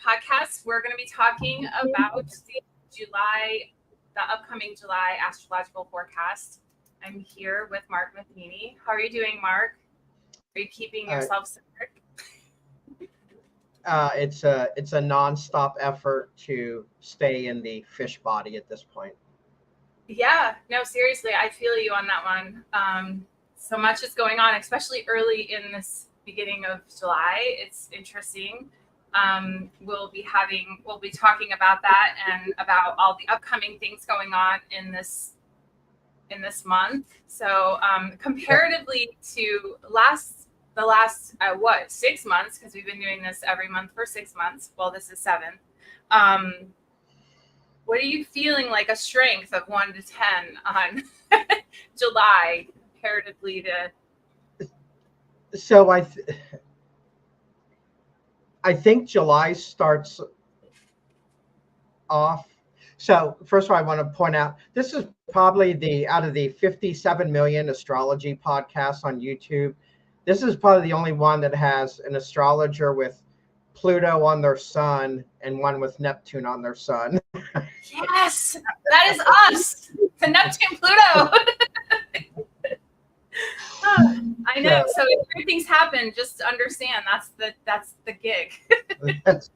podcast. We're going to be talking about the upcoming July astrological forecast. I'm here with Mark Metheny. How are you doing, Mark? Are you keeping yourself centered? It's a nonstop effort to stay in the fish body at this point. Yeah, no, seriously, I feel you on that one. So much is going on, especially early in this beginning of July. It's interesting. We'll be talking about that and about all the upcoming things going on in this month. So comparatively to the last 6 months, because we've been doing this every month for 6 months. Well, this is 7. What are you feeling like a strength of 1 to 10 on July comparatively to? So I think July starts off. So first of all, I want to point out, this is probably out of the 57 million astrology podcasts on YouTube, this is probably the only one that has an astrologer with Pluto on their sun and one with Neptune on their sun. Yes, that is us, the Neptune Pluto. I know. So if weird things happen, just understand that's the gig. That's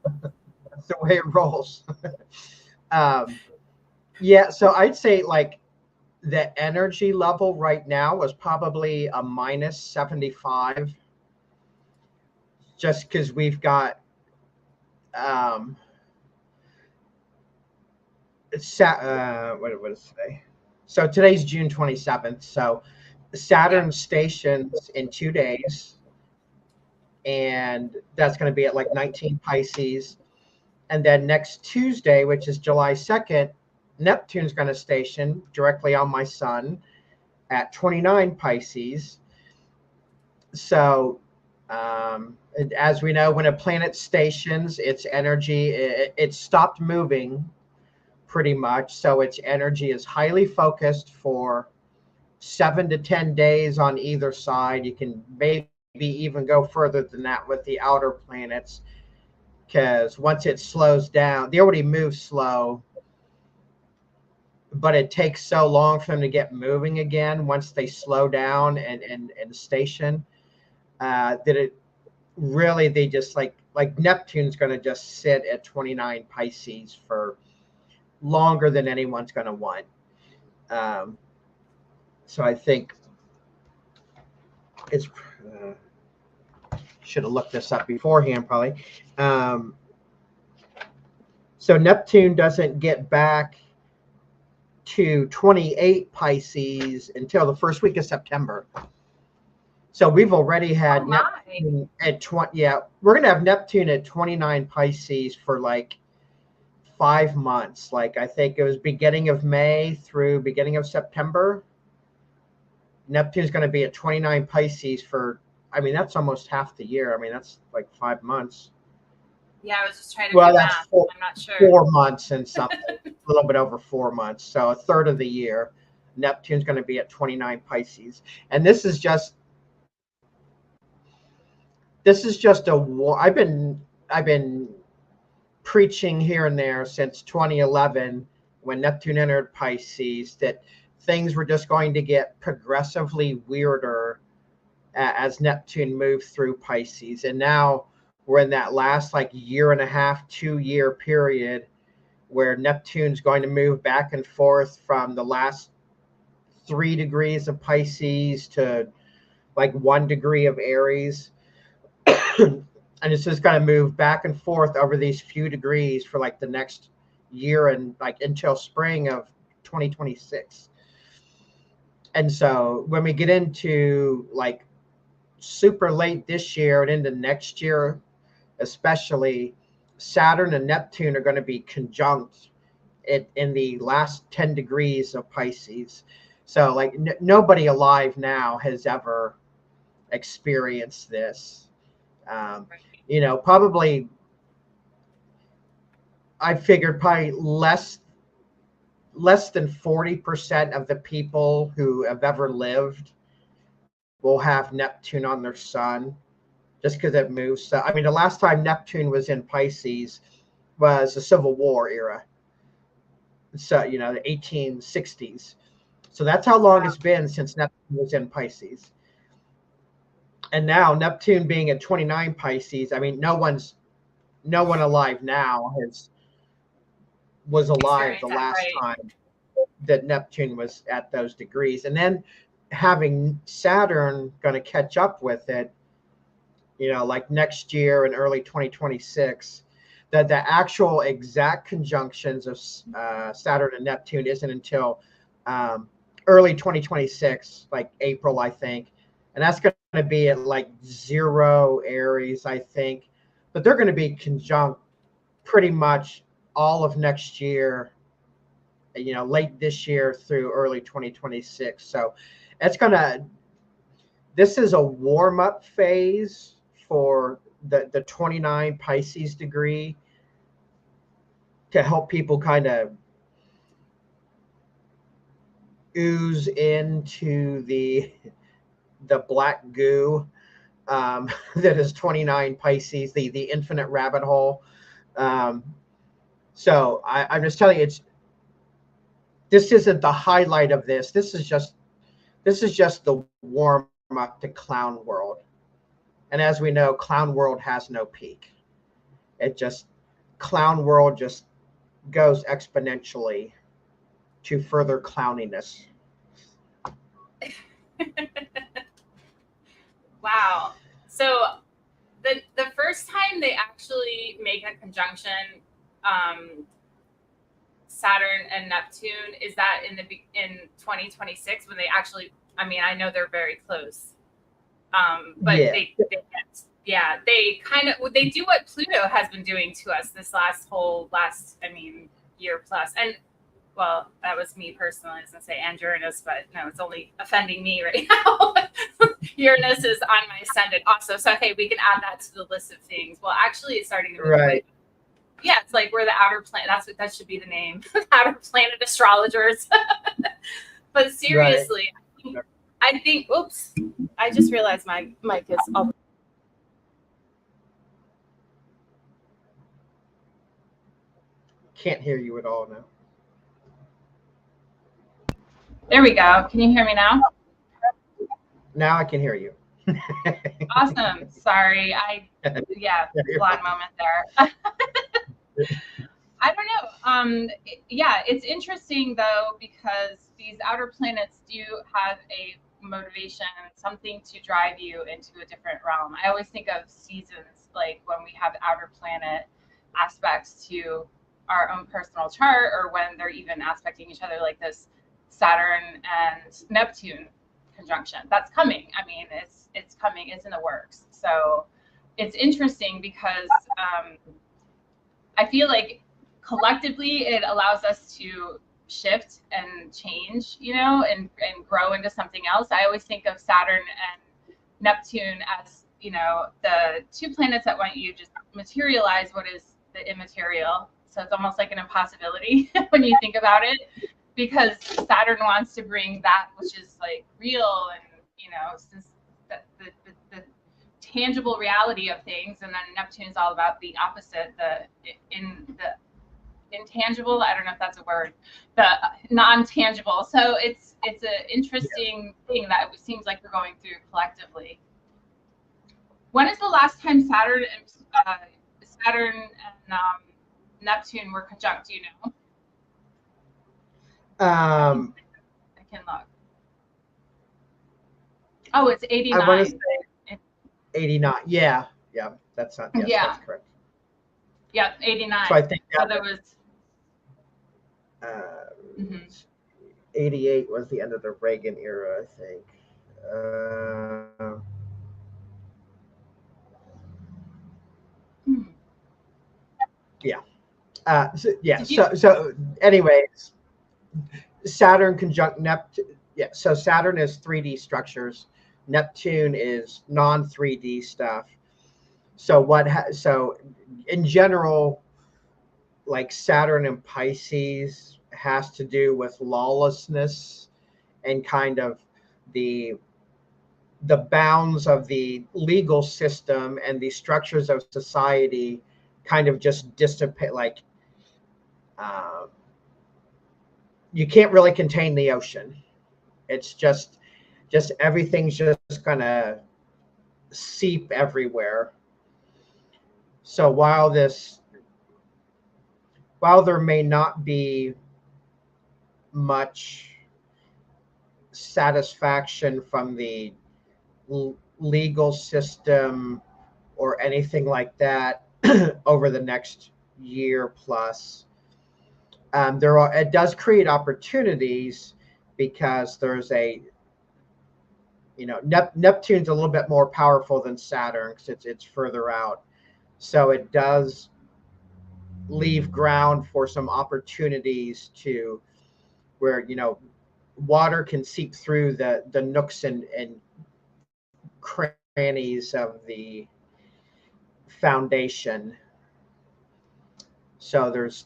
the way it rolls. Yeah, so I'd say like the energy level right now was probably a minus 75, just because we've got what is today? So today's June 27th. So Saturn stations in 2 days, and that's going to be at like 19 Pisces. And then next Tuesday, which is July 2nd, Neptune's going to station directly on my sun at 29 Pisces. So as we know, when a planet stations, its energy, it stopped moving pretty much. So its energy is highly focused for 7 to 10 days on either side. You can maybe even go further than that with the outer planets, because once it slows down, they already move slow, but it takes so long for them to get moving again once they slow down and station, that it really, they just like Neptune's going to just sit at 29 Pisces for longer than anyone's going to want. So I think it's should have looked this up beforehand probably. So Neptune doesn't get back to 28 Pisces until the first week of September. So we've already had Neptune at 20. Yeah, we're going to have Neptune at 29 Pisces for like 5 months. Like I think it was beginning of May through beginning of September. Neptune's going to be at 29 Pisces for, I mean, that's almost half the year. I mean, that's like 5 months. Yeah, I was just trying to do math. I'm not sure. 4 months and something, a little bit over 4 months. So a third of the year, Neptune's going to be at 29 Pisces. And this is just a war. I've been preaching here and there since 2011 when Neptune entered Pisces that things were just going to get progressively weirder as Neptune moved through Pisces. And now we're in that last like 1.5 to 2 year period where Neptune's going to move back and forth from the last 3 degrees of Pisces to like 1 degree of Aries. And it's just going to move back and forth over these few degrees for like the next year and like until spring of 2026. And so when we get into like super late this year and into next year, especially, Saturn and Neptune are going to be conjunct in the last 10 degrees of Pisces. So like nobody alive now has ever experienced this. You know, probably I figured probably less than 40% of the people who have ever lived will have Neptune on their sun, just because it moves. So, I mean, the last time Neptune was in Pisces was the Civil War era. So, you know, the 1860s. So that's how long it's been since Neptune was in Pisces. And now Neptune being at 29 Pisces, I mean, no one alive now was alive the last time that Neptune was at those degrees. And then having Saturn going to catch up with it, you know, like next year in early 2026, that the actual exact conjunctions of Saturn and Neptune isn't until early 2026, like April, I think. And that's going to be at like 0 Aries, I think. But they're going to be conjunct pretty much all of next year, you know, late this year through early 2026. So this is a warm-up phase for the 29 Pisces degree to help people kind of ooze into the black goo that is 29 Pisces, the infinite rabbit hole. So I'm just telling you, this isn't the highlight of this. This is just the warm up to clown world. And as we know, clown world has no peak. Clown world just goes exponentially to further clowniness. Wow. So the first time they actually make a conjunction, Saturn and Neptune, is that in 2026 when they actually, I mean, I know they're very close. But yeah. they do what Pluto has been doing to us this year plus. And well, that was me personally. I was gonna say and Uranus, but no, it's only offending me right now. Uranus is on my ascendant also. So okay, we can add that to the list of things. Well, actually it's starting to move away. Yeah, it's like we're the outer planet. That should be the name. Outer planet astrologers. But seriously, I think oops. I just realized my mic is all. Can't hear you at all now. There we go. Can you hear me now? Now I can hear you. Awesome. Sorry. Blonde moment there. I don't know. It's interesting though, because these outer planets do have a motivation, something to drive you into a different realm. I always think of seasons, like when we have outer planet aspects to our own personal chart, or when they're even aspecting each other, like this Saturn and Neptune conjunction. That's coming. I mean, it's coming. It's in the works. So it's interesting because I feel like collectively it allows us to shift and change, you know, and grow into something else. I always think of Saturn and Neptune as, you know, the two planets that want you to just materialize what is the immaterial. So it's almost like an impossibility when you think about it, because Saturn wants to bring that which is like real and, you know, since the tangible reality of things, and then Neptune is all about the opposite, the intangible. I don't know if that's a word, the non-tangible. So it's an interesting thing that it seems like we're going through collectively. When is the last time Saturn and Neptune were conjunct? Do you know? I can look. Oh, it's 89. I want to say 89. Yeah, that's not. Yes, yeah, that's correct. Yeah, 89. So I think so there was. 88 was the end of the Reagan era, I think. So anyways, Saturn conjunct Neptune. Yeah, so Saturn is 3D structures. Neptune is non-3D stuff. So in general, like Saturn and Pisces has to do with lawlessness and kind of the bounds of the legal system and the structures of society kind of just dissipate. Like you can't really contain the ocean. It's just everything's just gonna seep everywhere. So while there may not be much satisfaction from the legal system or anything like that over the next year plus, it does create opportunities, because there's Neptune's a little bit more powerful than Saturn because it's further out. So it does leave ground for some opportunities to where, water can seep through the nooks and crannies of the foundation. So there's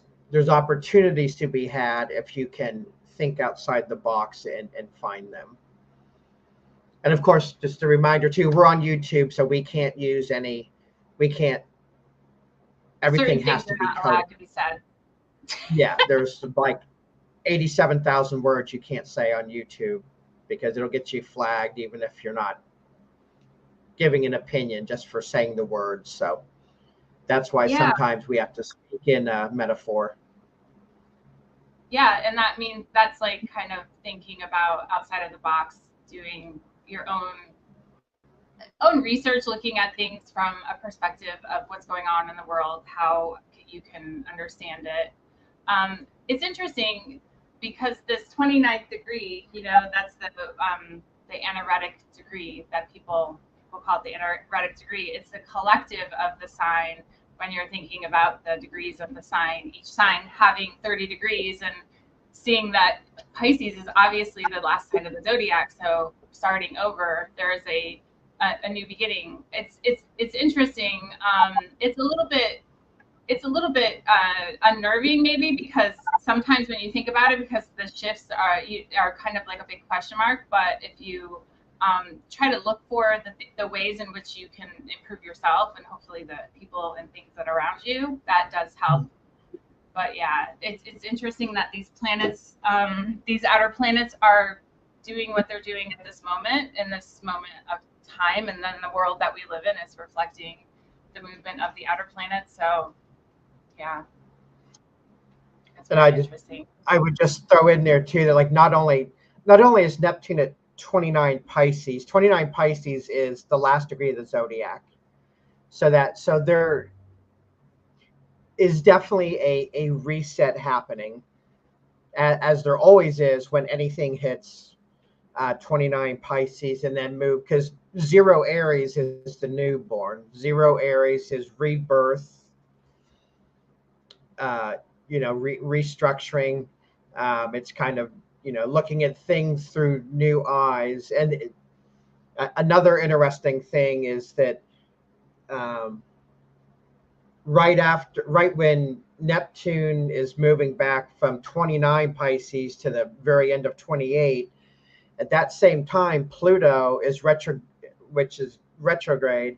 opportunities to be had if you can think outside the box and find them. And of course, just a reminder too, we're on YouTube, so everything has to be not coded. allowed to be said. Yeah, there's like 87,000 words you can't say on YouTube because it'll get you flagged even if you're not giving an opinion, just for saying the words. So that's why sometimes we have to speak in metaphor. Yeah, and that means that's like kind of thinking about outside of the box, doing your own research, looking at things from a perspective of what's going on in the world, how you can understand it. It's interesting because this 29th degree, that's the anaretic degree that people call it, the anaretic degree. It's the collective of the sign when you're thinking about the degrees of the sign, each sign having 30 degrees, and seeing that Pisces is obviously the last sign of the zodiac. So starting over, there is a new beginning. It's interesting. It's a little bit unnerving maybe, because sometimes when you think about it, because the shifts are kind of like a big question mark. But if you try to look for the ways in which you can improve yourself and hopefully the people and things that are around you, that does help. But yeah, it's interesting that these planets, these outer planets, are doing what they're doing at this moment, in this moment of time, and then the world that we live in is reflecting the movement of the outer planets. So yeah, it's really interesting. I would just throw in there too that, like, not only is Neptune at 29 Pisces, 29 Pisces is the last degree of the zodiac. So there is definitely a reset happening, as there always is when anything hits 29 Pisces, and then move, because 0 Aries is the newborn. 0 Aries is rebirth, restructuring. It's kind of, looking at things through new eyes. And another interesting thing is that right when Neptune is moving back from 29 Pisces to the very end of 28, at that same time, Pluto which is retrograde,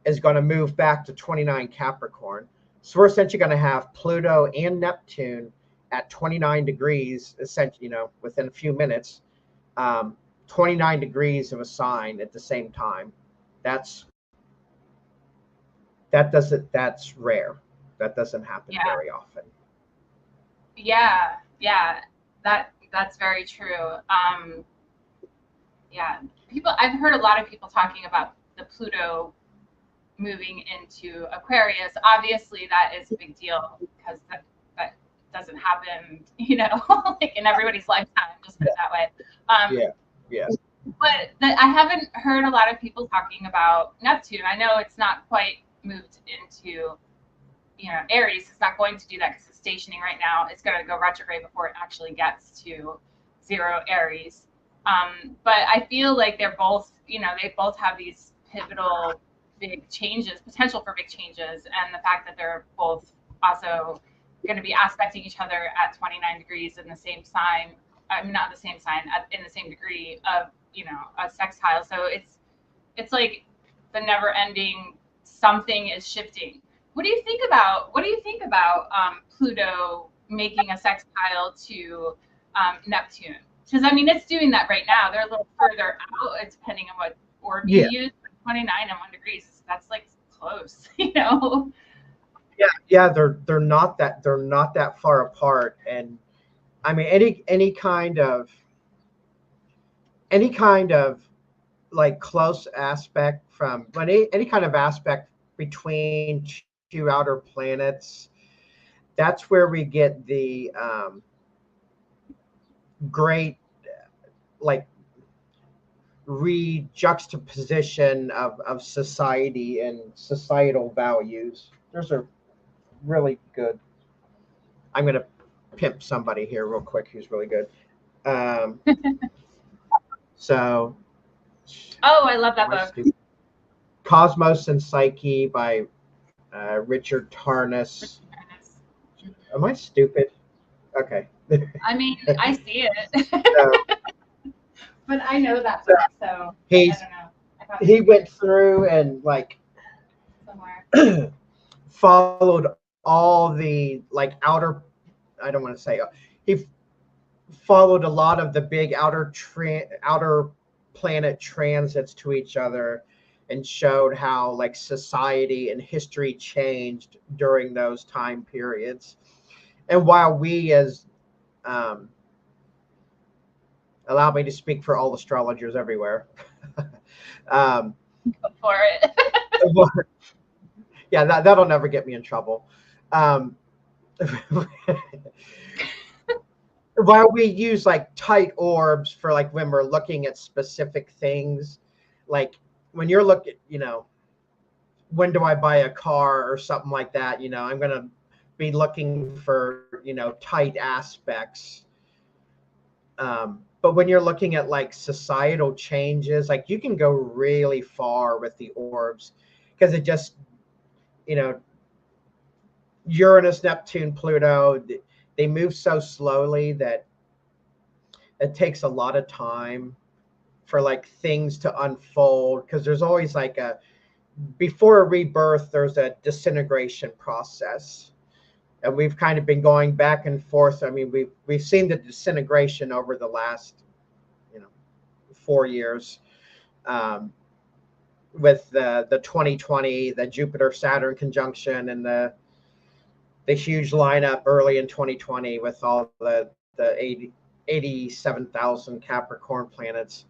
is going to move back to 29 Capricorn. So we're essentially going to have Pluto and Neptune at 29 degrees, essentially, within a few minutes, 29 degrees of a sign at the same time. That's rare. That doesn't happen very often. Yeah, that's very true. I've heard a lot of people talking about the Pluto moving into Aquarius. Obviously, that is a big deal because that doesn't happen, like in everybody's lifetime. Just put it that way. Yeah. But I haven't heard a lot of people talking about Neptune. I know it's not quite moved into, Aries. It's not going to do that because it's stationing right now. It's going to go retrograde before it actually gets to 0 Aries. But I feel like they're both, they both have these pivotal big changes, potential for big changes, and the fact that they're both also going to be aspecting each other at 29 degrees in the same sign. Not the same sign, in the same degree of, a sextile. So it's like the never-ending something is shifting, what do you think about Pluto making a sextile to Neptune? Because I mean, it's doing that right now. They're a little further out. It's depending on what orb you use. 29 and 1 degrees. That's like close, you know. Yeah, they're not that far apart, and I mean any kind of like close aspect from any kind of aspect between two outer planets, that's where we get the great like juxtaposition of society and societal values. Those are really good. I'm gonna pimp somebody here real quick who's really good. So I love that book. Cosmos and Psyche by Richard Tarnas. Am I stupid? Okay. I mean, I see it. But I know that book, so I don't know. He went through and like followed all the like outer, I don't want to say, he followed a lot of the big outer planet transits to each other and showed how like society and history changed during those time periods. And while we as allow me to speak for all astrologers everywhere. Go for it. Yeah, that'll never get me in trouble. While we use like tight orbs for like when we're looking at specific things, like when you're looking, you know, when do I buy a car or something like that, you know, I'm going to be looking for, you know, tight aspects. But when you're looking at like societal changes, like you can go really far with the orbs because it just, you know, Uranus, Neptune, Pluto, they move so slowly that it takes a lot of time for like things to unfold, because there's always like before a rebirth, there's a disintegration process. And we've kind of been going back and forth. I mean, we've seen the disintegration over the last, you know, 4 years, with the 2020, the Jupiter Saturn conjunction, and the huge lineup early in 2020 with all the 87,000 Capricorn planets.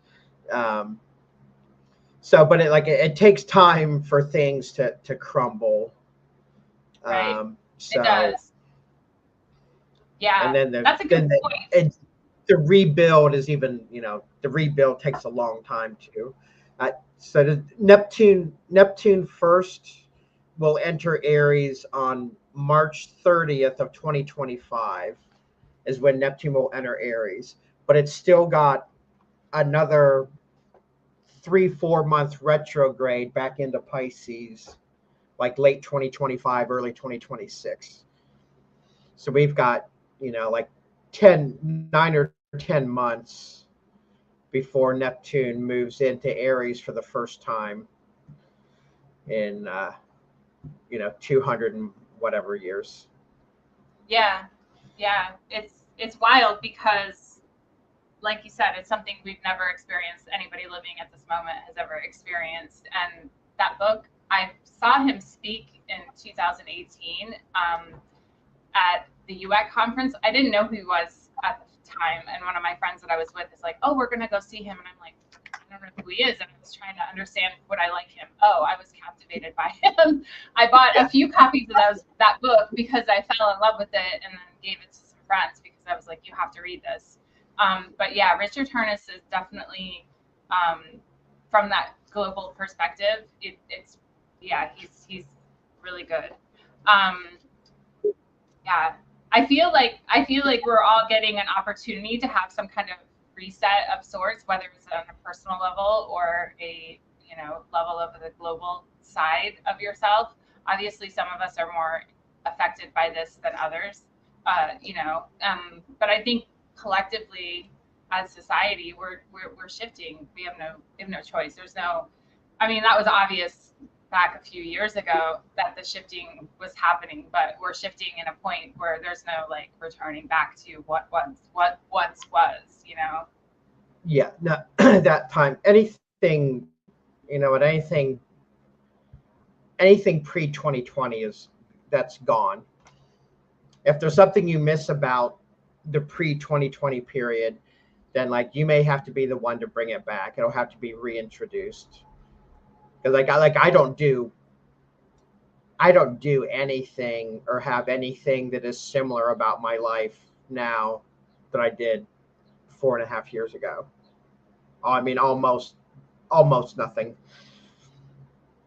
So, but it takes time for things to crumble. Right. So, it does. Yeah, and then that's a good point. The rebuild is even, you know, the rebuild takes a long time too. So the Neptune first will enter Aries on March 30th of 2025 is when Neptune will enter Aries, but it's still got another 3-4 month retrograde back into Pisces, like late 2025, early 2026. So we've got, you know, like 9 or 10 months before Neptune moves into Aries for the first time in, you know, 200 and whatever years. Yeah. It's wild because, like you said, it's something we've never experienced. Anybody living at this moment has ever experienced. And that book, I saw him speak in 2018 at the UAC conference. I didn't know who he was at the time, and one of my friends that I was with is like, "Oh, we're gonna go see him," and I'm like, "I don't know who he is," and I was trying to understand would I like him. Oh, I was captivated by him. I bought a few copies of that book because I fell in love with it, and then gave it to some friends because I was like, "You have to read this." But yeah, Richard Tarnas is definitely, from that global perspective, it's he's really good. Yeah, I feel like we're all getting an opportunity to have some kind of reset of sorts, whether it's on a personal level or a, you know, level of the global side of yourself. Obviously, some of us are more affected by this than others, you know. But I think collectively, as society, we're shifting. We have no choice. There's no. I mean, that was obvious back a few years ago that the shifting was happening, but we're shifting in a point where there's no like returning back to what once was, you know. Yeah, no, that time, anything, you know, and anything pre 2020 that's gone. If there's something you miss about the pre 2020 period, then like you may have to be the one to bring it back. It'll have to be reintroduced. Because I don't do anything or have anything that is similar about my life now that I did 4.5 years ago. I mean, almost nothing.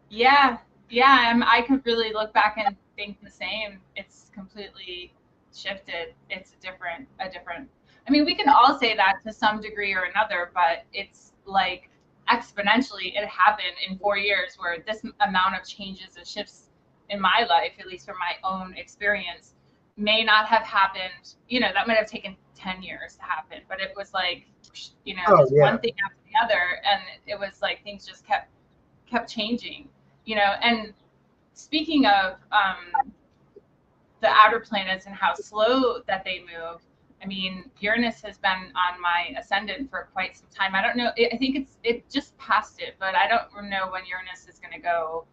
Yeah, I could really look back and think the same. It's completely shifted. It's a different. I mean, we can all say that to some degree or another, but it's like exponentially it happened in 4 years where this amount of changes and shifts in my life, at least from my own experience, may not have happened. You know, that might have taken 10 years to happen, but it was like, you know, Oh just yeah. one thing after the other, and it was like things just kept changing, you know. And speaking of the outer planets and how slow that they move, I mean, Uranus has been on my ascendant for quite some time. I don't know, I think it just passed it, but I don't know when Uranus is going to go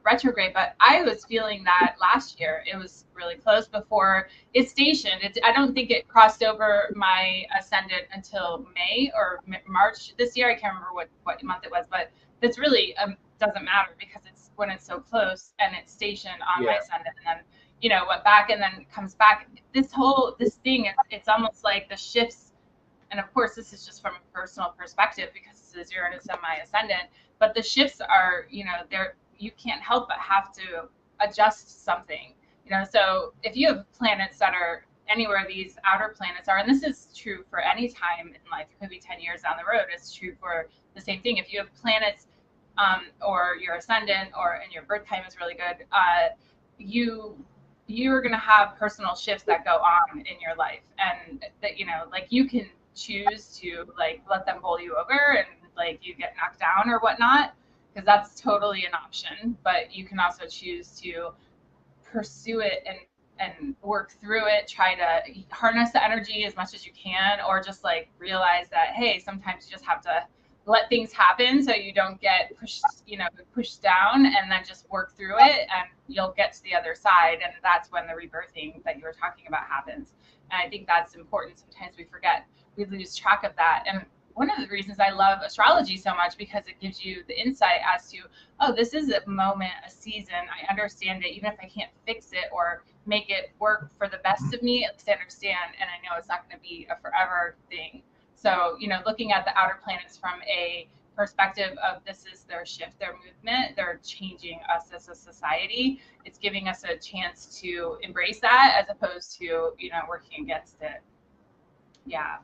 retrograde. But I was feeling that last year. It was really close before it stationed. I don't think it crossed over my ascendant until May or March this year. I can't remember what month it was, but it's really doesn't matter because it's when it's so close and it's stationed on my ascendant, and then, you know, went back and then comes back. This thing, it's almost like the shifts. And of course, this is just from a personal perspective because this is Uranus and my ascendant. But the shifts are, you know, you can't help but have to adjust something, you know. So if you have planets that are anywhere these outer planets are, and this is true for any time in life, it could be 10 years down the road, it's true for the same thing. If you have planets or your ascendant and your birth time is really good, you're going to have personal shifts that go on in your life, and that, you know, like you can choose to like let them bowl you over and like you get knocked down or whatnot, because that's totally an option. But you can also choose to pursue it and work through it, try to harness the energy as much as you can, or just like realize that, hey, sometimes you just have to let things happen so you don't get pushed down, and then just work through it and you'll get to the other side. And that's when the rebirthing that you were talking about happens. And I think that's important. Sometimes we forget, we lose track of that. And one of the reasons I love astrology so much, because it gives you the insight as to, oh, this is a moment, a season. I understand it, even if I can't fix it or make it work for the best of me, at least I understand, and I know it's not going to be a forever thing. So, you know, looking at the outer planets from a perspective of this is their shift, their movement, they're changing us as a society. It's giving us a chance to embrace that as opposed to, you know, working against it. Yeah.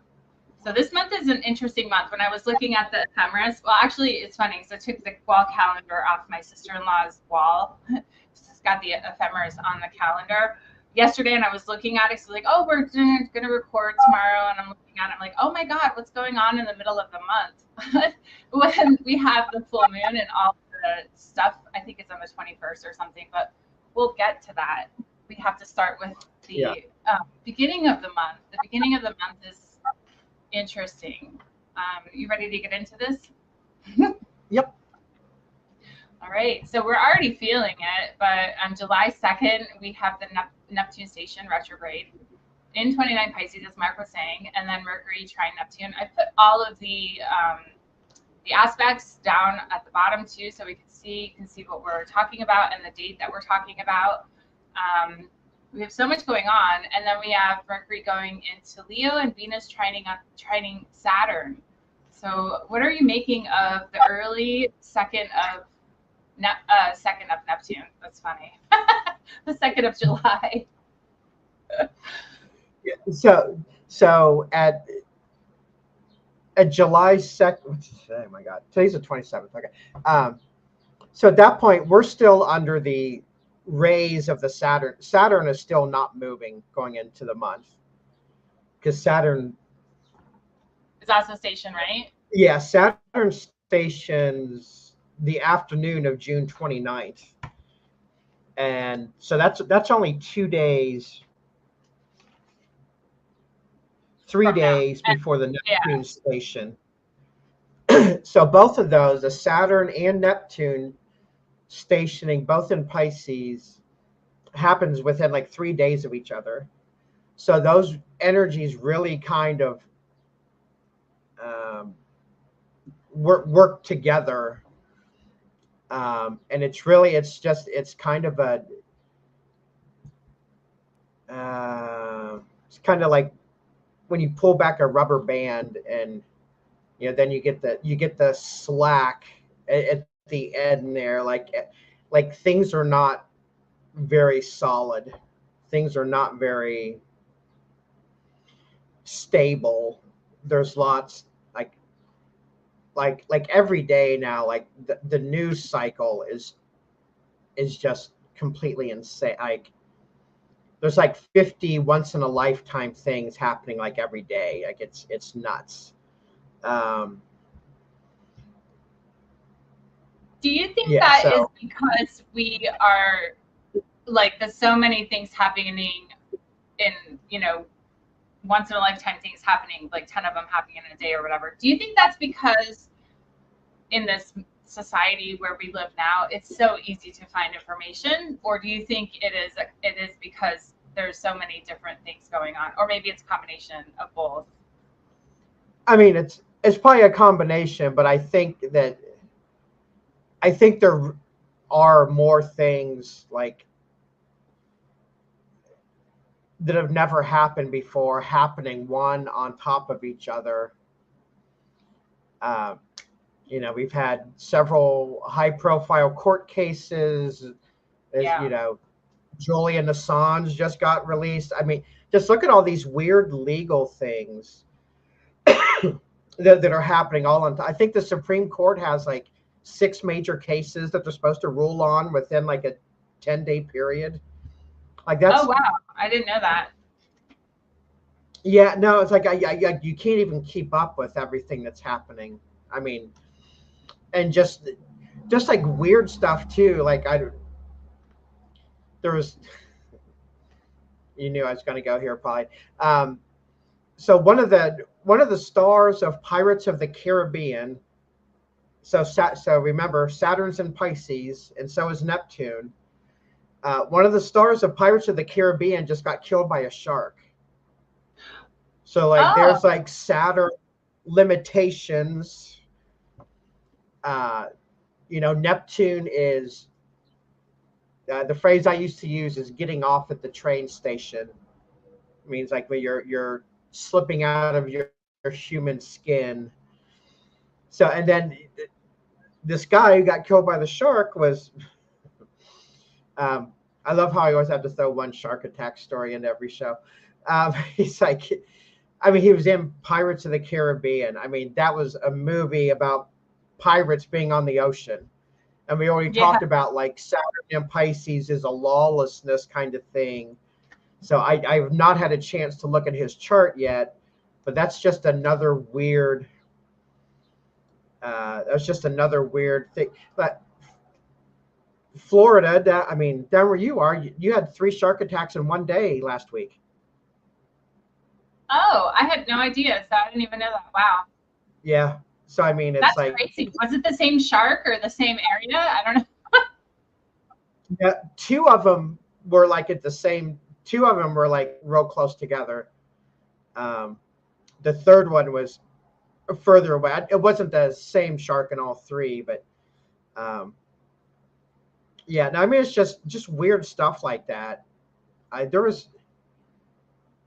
So this month is an interesting month. When I was looking at the ephemeris, well, actually, it's funny because I took the wall calendar off my sister-in-law's wall. She's got the ephemeris on the calendar yesterday, and I was looking at it. So like, oh, we're going to record tomorrow, and I'm looking at it. I'm like, oh my God, what's going on in the middle of the month? When we have the full moon and all the stuff, I think it's on the 21st or something, but we'll get to that. We have to start with the beginning of the month. The beginning of the month is interesting. You ready to get into this? Yep. All right. So we're already feeling it, but on July 2nd, we have the Neptune station retrograde in 29 Pisces, as Mark was saying, and then Mercury trine Neptune. I put all of the aspects down at the bottom too, so we can see what we're talking about and the date that we're talking about. We have so much going on, and then we have Mercury going into Leo and Venus trining Saturn. So, what are you making of the early second of Neptune? That's funny. The 2nd of July. So at July 2nd, oh my God, today's the 27th. Okay. So at that point, we're still under the rays of the Saturn. Saturn is still not moving going into the month because Saturn is also station, right? Yeah, Saturn stations the afternoon of June 29th. And so that's only 2 days, 3 days And before the yeah. Neptune station. So both of those, the Saturn and Neptune stationing both in Pisces, happens within like 3 days of each other. So those energies really kind of work together. And it's kind of it's kind of like when you pull back a rubber band, and then you get the slack at the end there, like things are not very solid, things are not very stable. There's lots, like every day now, like the news cycle is just completely insane. Like there's like 50 once in a lifetime things happening like every day. Like it's nuts. Do you think Yeah, that is so because we are like there's so many things happening in, once in a lifetime things happening, like 10 of them happening in a day or whatever? Do you think that's because in this society where we live now, it's so easy to find information? Or do you think it is because there's so many different things going on? Or maybe it's a combination of both? I mean, it's probably a combination, but I think there are more things like that have never happened before happening one on top of each other. We've had several high-profile court cases. Yeah. Julian Assange just got released. I mean, just look at all these weird legal things that are happening all on. I think the Supreme Court has like 6 major cases that they're supposed to rule on within like a 10-day period. Like that's. Oh wow, I didn't know that. Yeah, no, it's like you can't even keep up with everything that's happening. I mean, and just like weird stuff too. Like there was. You knew I was going to go here, probably. So one of the stars of Pirates of the Caribbean. So remember, Saturn's in Pisces, and so is Neptune. One of the stars of Pirates of the Caribbean just got killed by a shark. So there's like Saturn limitations. Neptune is the phrase I used to use is getting off at the train station. It means like when you're slipping out of your human skin. So and then this guy who got killed by the shark was. I love how I always have to throw one shark attack story into every show. He's like, he was in Pirates of the Caribbean. I mean, that was a movie about pirates being on the ocean. And we already talked about like Saturn and Pisces is a lawlessness kind of thing. So I've not had a chance to look at his chart yet, but that's just another weird. That's just another weird thing. But Florida, down where you are, you had 3 shark attacks in one day last week. Oh, I had no idea. So I didn't even know that. Wow. Yeah. So it's that's like crazy. Was it the same shark or the same area? I don't know. Yeah, 2 of them were like at the same. 2 of them were like real close together. The third one was further away. It wasn't the same shark in all 3, but yeah. No, it's just weird stuff like that. There was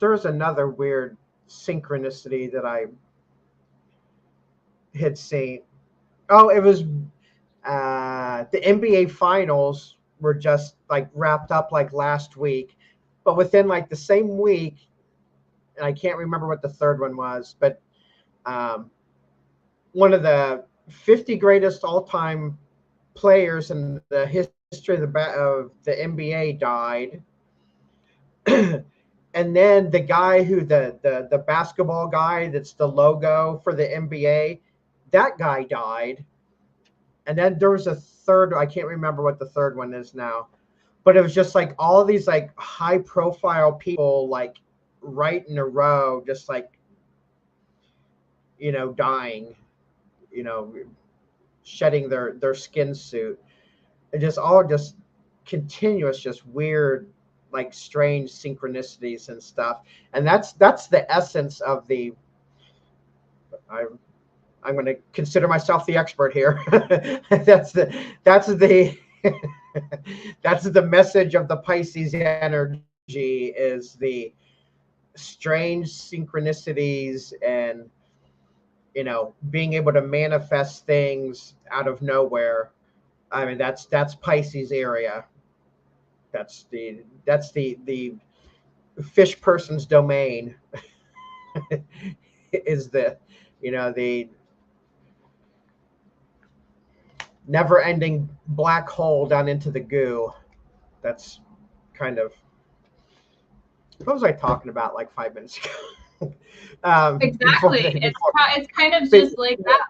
another weird synchronicity that I had seen. Oh, it was the NBA finals were just like wrapped up like last week, but within like the same week, and I can't remember what the third one was, but one of the 50 greatest all-time players in the history of the NBA died. And then the guy who the basketball guy that's the logo for the NBA, that guy died. And then there was a third, I can't remember what the third one is now, but it was just like all these like high profile people like right in a row, just like, dying, you know, shedding their skin suit. It just all just continuous, just weird, like strange synchronicities and stuff. And that's the essence of the, I'm going to consider myself the expert here. that's the that's the message of the Pisces energy, is the strange synchronicities and being able to manifest things out of nowhere. I mean, that's Pisces area. That's the fish person's domain. Is the the never ending black hole down into the goo. That's kind of, what was I talking about like 5 minutes ago? Exactly. It's kind of just like that.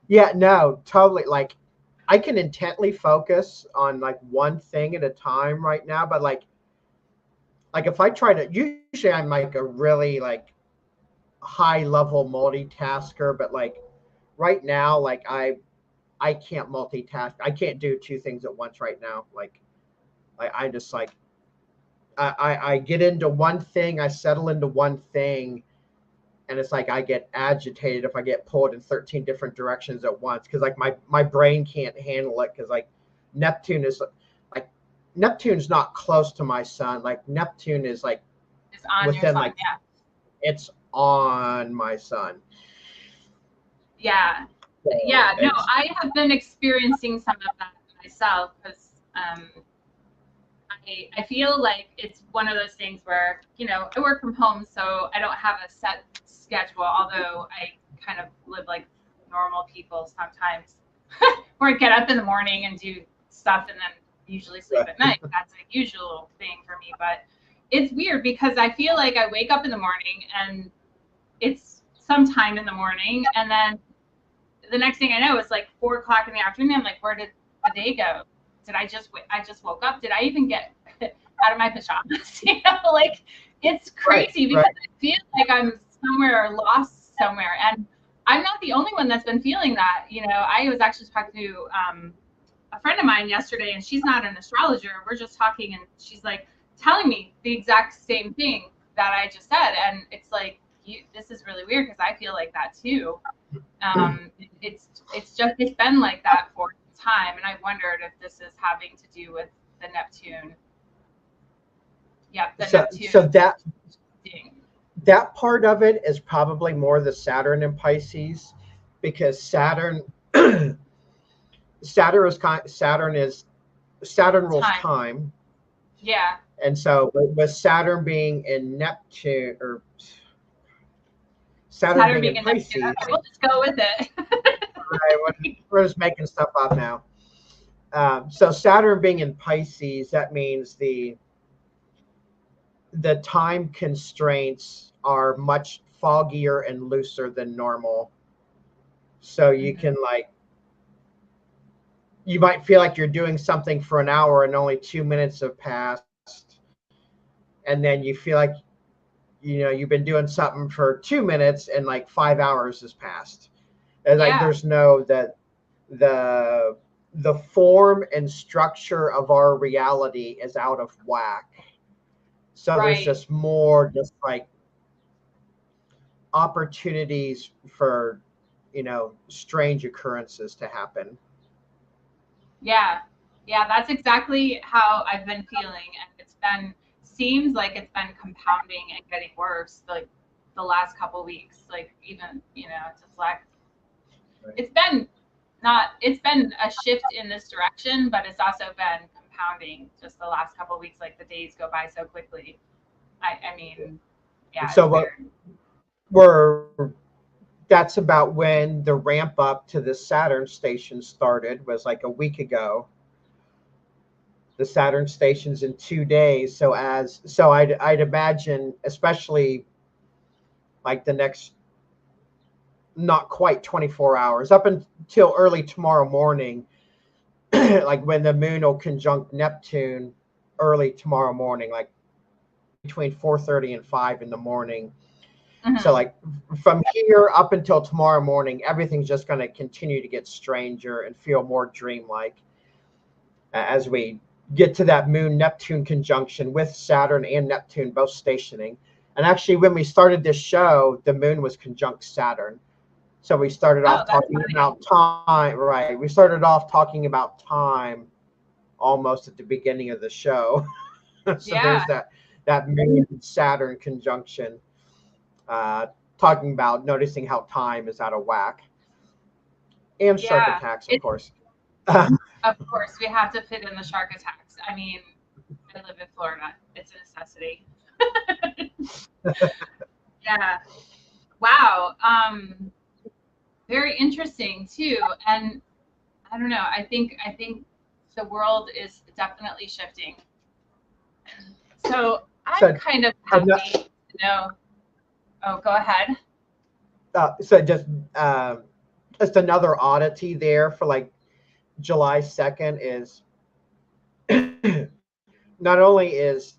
Yeah, no, totally. Like I can intently focus on like one thing at a time right now, but like if I try to, usually I'm like a really like high level multitasker, but like right now, like I can't multitask. I can't do two things at once right now. Like I just like I get into one thing, I settle into one thing, and it's like I get agitated if I get pulled in 13 different directions at once, because like my brain can't handle it, because like Neptune's not close to my sun. Like Neptune is like It's on within your sun, like it's on my sun. Yeah. Yeah, no, I have been experiencing some of that myself, because I feel like it's one of those things where, I work from home, so I don't have a set schedule, although I kind of live like normal people sometimes, where I get up in the morning and do stuff and then usually sleep at night. That's a usual thing for me, but it's weird because I feel like I wake up in the morning and it's sometime in the morning, and then the next thing I know, it's like 4 o'clock in the afternoon. I'm like, where did the day go? Did I just woke up? Did I even get out of my pajamas? Like it's crazy, because I feel like I'm somewhere lost somewhere. And I'm not the only one that's been feeling that. I was actually talking to a friend of mine yesterday, and she's not an astrologer. We're just talking, and she's like telling me the exact same thing that I just said. And it's like, this is really weird, because I feel like that too. It's been like that for time, and I wondered if this is having to do with the Neptune. Yep, Neptune. So that part of it is probably more the Saturn in Pisces, because Saturn rules time. Yeah. And so with Saturn being in Neptune, or Saturn being in Pisces. Okay, we'll just go with it. Right, we're just making stuff up now. So Saturn being in Pisces, that means the time constraints are much foggier and looser than normal. So you can you might feel like you're doing something for an hour and only 2 minutes have passed. And then you feel like, you've been doing something for 2 minutes and like 5 hours has passed. And like, there's no, that the form and structure of our reality is out of whack. So there's just more just like opportunities for, strange occurrences to happen. Yeah, that's exactly how I've been feeling, and seems like it's been compounding and getting worse like the last couple of weeks. Like even it's like it's been a shift in this direction, but it's also been compounding just the last couple of weeks. Like the days go by so quickly. I mean, yeah. So that's about when the ramp up to the Saturn station started, was like a week ago. The Saturn station's in 2 days. So I'd imagine, especially like the next not quite 24 hours, up until early tomorrow morning, like when the moon will conjunct Neptune early tomorrow morning, like between 4:30 and 5 in the morning. So like from here up until tomorrow morning, everything's just going to continue to get stranger and feel more dreamlike as we get to that moon Neptune conjunction with Saturn and Neptune both stationing. And actually, when we started this show, the moon was conjunct Saturn. So we started off talking about time, right? We started off talking about time almost at the beginning of the show. So there's that moon Saturn conjunction, talking about noticing how time is out of whack, and shark attacks, of course. Of course, we have to fit in the shark attacks. I mean, I live in Florida; it's a necessity. Yeah. Wow. Very interesting too, and I don't know. I think the world is definitely shifting. So I'm kind of happy to know. Oh, go ahead. So just another oddity there for like July 2nd is not only is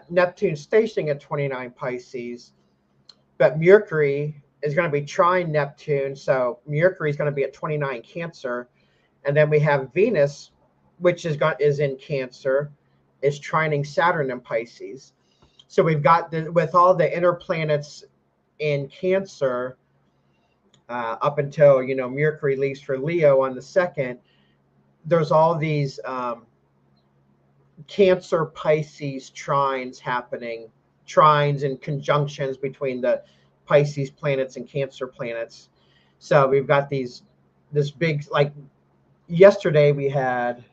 Neptune stationing at 29 Pisces, but Mercury is going to be trine Neptune. So Mercury is going to be at 29 Cancer. And then we have Venus, which is in Cancer, is trining Saturn in Pisces. So we've got with all the inner planets in Cancer, up until Mercury leaves for Leo on the 2nd, there's all these Cancer Pisces trines happening, trines and conjunctions between the Pisces planets and Cancer planets. So we've got this big, like yesterday we had.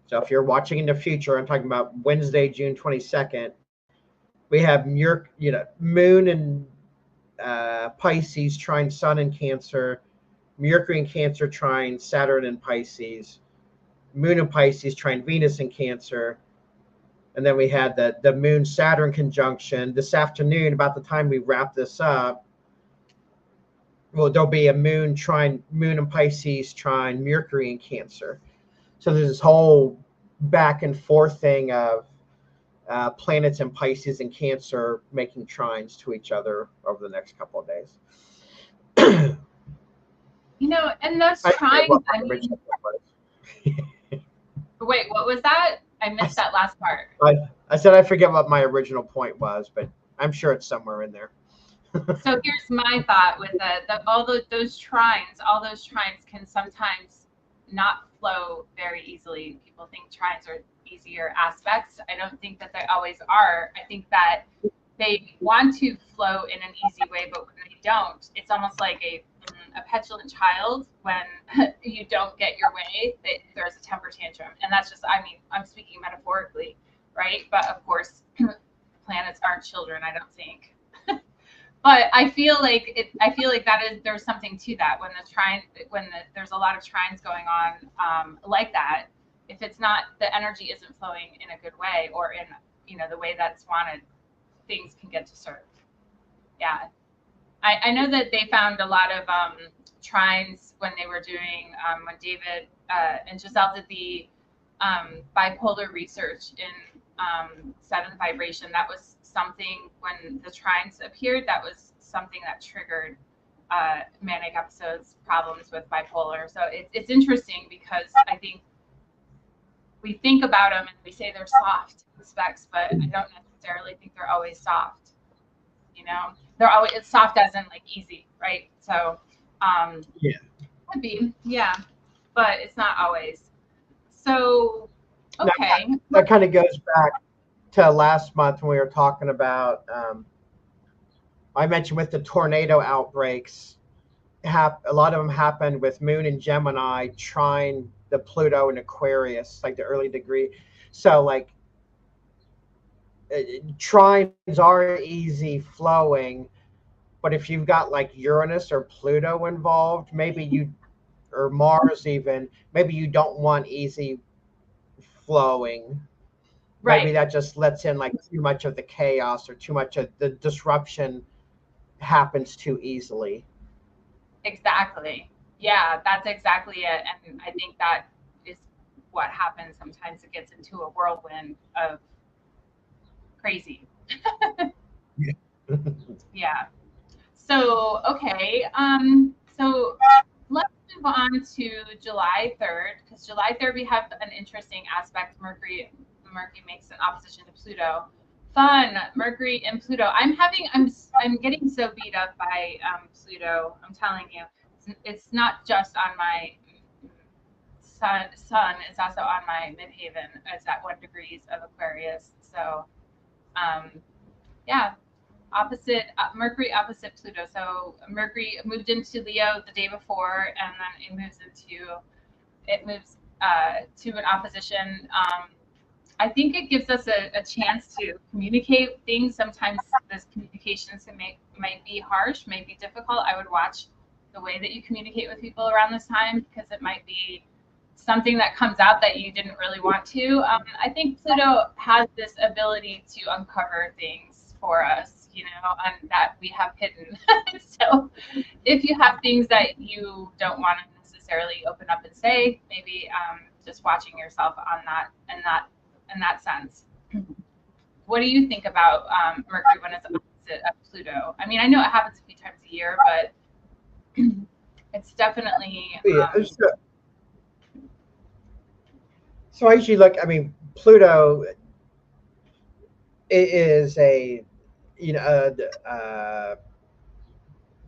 So if you're watching in the future, I'm talking about Wednesday, June 22nd. We have Moon and Pisces trine Sun in Cancer, Mercury in Cancer trine Saturn in Pisces, Moon in Pisces trine Venus in Cancer, and then we had the Moon Saturn conjunction this afternoon. About the time we wrap this up, well, there'll be a Moon in Pisces trine Mercury in Cancer. So there's this whole back and forth thing of planets in Pisces and Cancer making trines to each other over the next couple of days. And those trines. Wait, what was that? I missed that last part. I said I forget what my original point was, but I'm sure it's somewhere in there. So here's my thought with those trines can sometimes not flow very easily. People think trines are easier aspects. I don't think that they always are. I think that they want to flow in an easy way, but when they don't, it's almost like a petulant child. When you don't get your way, there's a temper tantrum. And that's just, I'm speaking metaphorically, right? But of course, planets aren't children, I don't think. But I feel like there's something to that when there's a lot of trines going on like that. If it's not, the energy isn't flowing in a good way or in the way that's wanted, things can get disturbed. Yeah, I know that they found a lot of trines when they were doing when David and Giselle did the bipolar research in 7th vibration. That was something when the trines appeared. That was something that triggered manic episodes, problems with bipolar. So it's interesting because I think we think about them and we say they're soft aspects, but I don't necessarily think they're always soft. They're always soft as in like easy, right? So could be, but it's not always. So okay, that kind of goes back to last month when we were talking about. I mentioned with the tornado outbreaks, a lot of them happened with Moon and Gemini trine the Pluto and Aquarius, like the early degree. So like trines are easy flowing, but if you've got like Uranus or Pluto involved, or Mars even, maybe you don't want easy flowing. Right. Maybe that just lets in like too much of the chaos or too much of the disruption happens too easily. Exactly. Yeah, that's exactly it. And I think that is what happens. Sometimes it gets into a whirlwind of crazy. Yeah. Yeah. So, okay. So let's move on to July 3rd, because July 3rd we have an interesting aspect. Mercury makes an opposition to Pluto. Fun, Mercury and Pluto. I'm getting so beat up by Pluto. I'm telling you, it's not just on my sun. It's also on my midheaven. It's at 1 degrees of Aquarius. So, um, yeah, opposite Mercury opposite Pluto. So Mercury moved into Leo the day before, and then it moves to an opposition. I think it gives us a chance to communicate things. Sometimes this communications might be harsh, might be difficult. I would watch the way that you communicate with people around this time, because it might be something that comes out that you didn't really want to. I think Pluto has this ability to uncover things for us, and that we have hidden. So if you have things that you don't want to necessarily open up and say, maybe just watching yourself on that in that sense. What do you think about Mercury when it's opposite of Pluto? I mean, I know it happens a few times a year, but it's definitely Yeah. So I usually look. I mean, Pluto is a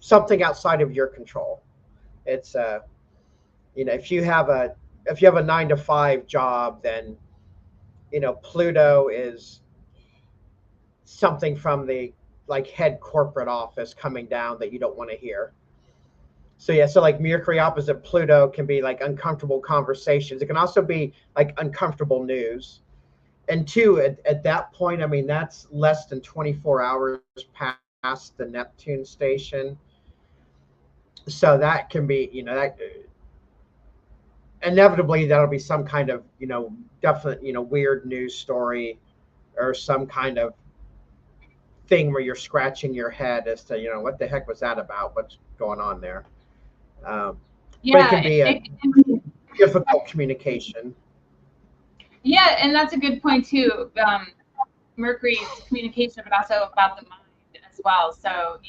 something outside of your control. It's if you have a 9 to 5 job, then Pluto is something from the like head corporate office coming down that you don't want to hear. So yeah, so like Mercury opposite Pluto can be like uncomfortable conversations. It can also be like uncomfortable news. And two, at that point, I mean, that's less than 24 hours past the Neptune station. So that can be, that inevitably that'll be some kind of, definite, weird news story or some kind of thing where you're scratching your head as to, what the heck was that about? What's going on there? But it yeah, can be a difficult communication. yeah, and that's a good point too. Mercury's communication, but also about the mind as well. So,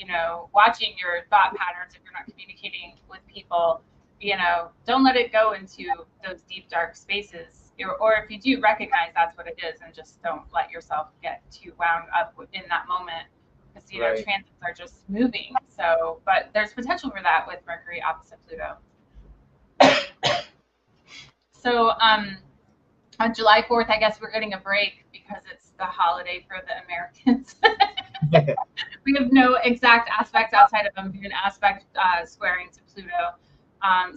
watching your thought patterns if you're not communicating with people, don't let it go into those deep, dark spaces. Or if you do recognize that's what it is, and just don't let yourself get too wound up in that moment. Because, Right. transits are just moving. So, but there's potential for that with Mercury opposite Pluto. So, on July 4th, I guess we're getting a break because it's the holiday for the Americans. We have no exact aspects outside of them being an aspect squaring to Pluto.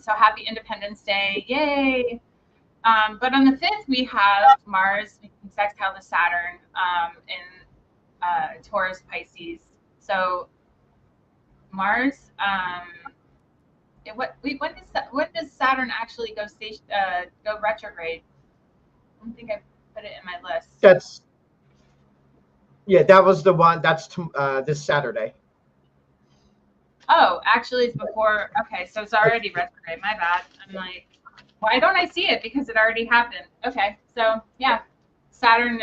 So happy Independence Day, yay! But on the 5th, we have Mars making sextile to Saturn in Taurus Pisces. So Mars, when does Saturn actually go retrograde? I don't think I put it in my list. That was the one. That's this Saturday. Oh, actually, it's before. Okay, so it's already retrograde. My bad. I'm like, why don't I see it? Because it already happened. Okay, so yeah, Saturn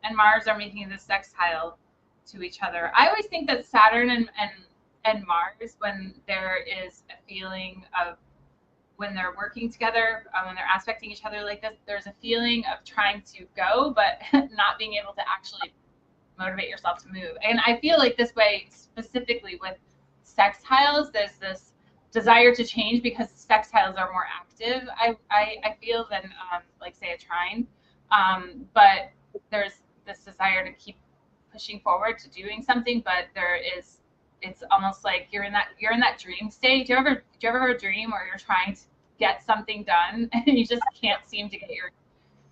and Mars are making this sextile to each other. I always think that Saturn and Mars, when there is a feeling of when they're working together, when they're aspecting each other like this, there's a feeling of trying to go, but not being able to actually motivate yourself to move. And I feel like this way, specifically with sextiles, there's this desire to change because sextiles are more active, I feel, than like say a trine. But there's this desire to keep pushing forward to doing something, but it's almost like you're in that dream state. Do you ever have a dream where you're trying to get something done and you just can't seem to get your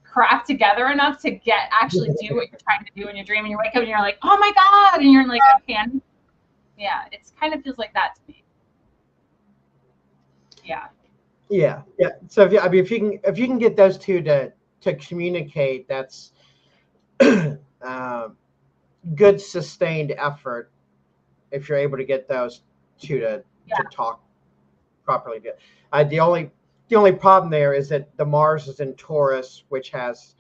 crap together enough to actually do what you're trying to do in your dream, and you wake up and you're like, oh my god, and you're in like a panic? Yeah, it's kind of feels like that to me. Yeah. So if you can get those two to communicate, that's good sustained effort if you're able to get those two to talk properly. The only problem there is that the Mars is in Taurus, which has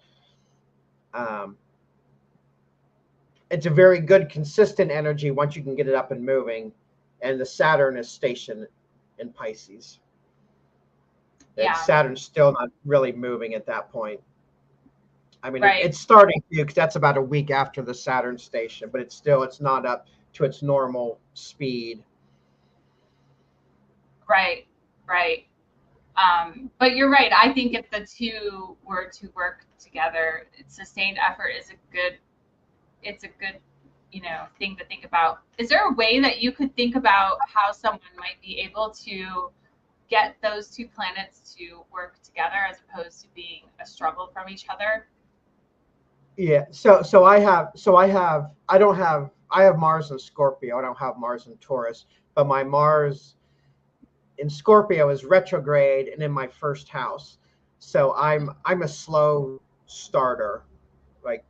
it's a very good consistent energy once you can get it up and moving, and the Saturn is stationed in Pisces. And Saturn's still not really moving at that point. I mean, it's starting to, because that's about a week after the Saturn station, but it's not up to its normal speed. Right. But you're right. I think if the two were to work together, sustained effort is a good thing to think about. Is there a way that you could think about how someone might be able to get those two planets to work together as opposed to being a struggle from each other? Yeah. So I have Mars in Scorpio. I don't have Mars in Taurus, but my Mars in Scorpio is retrograde and in my first house. So I'm a slow starter, like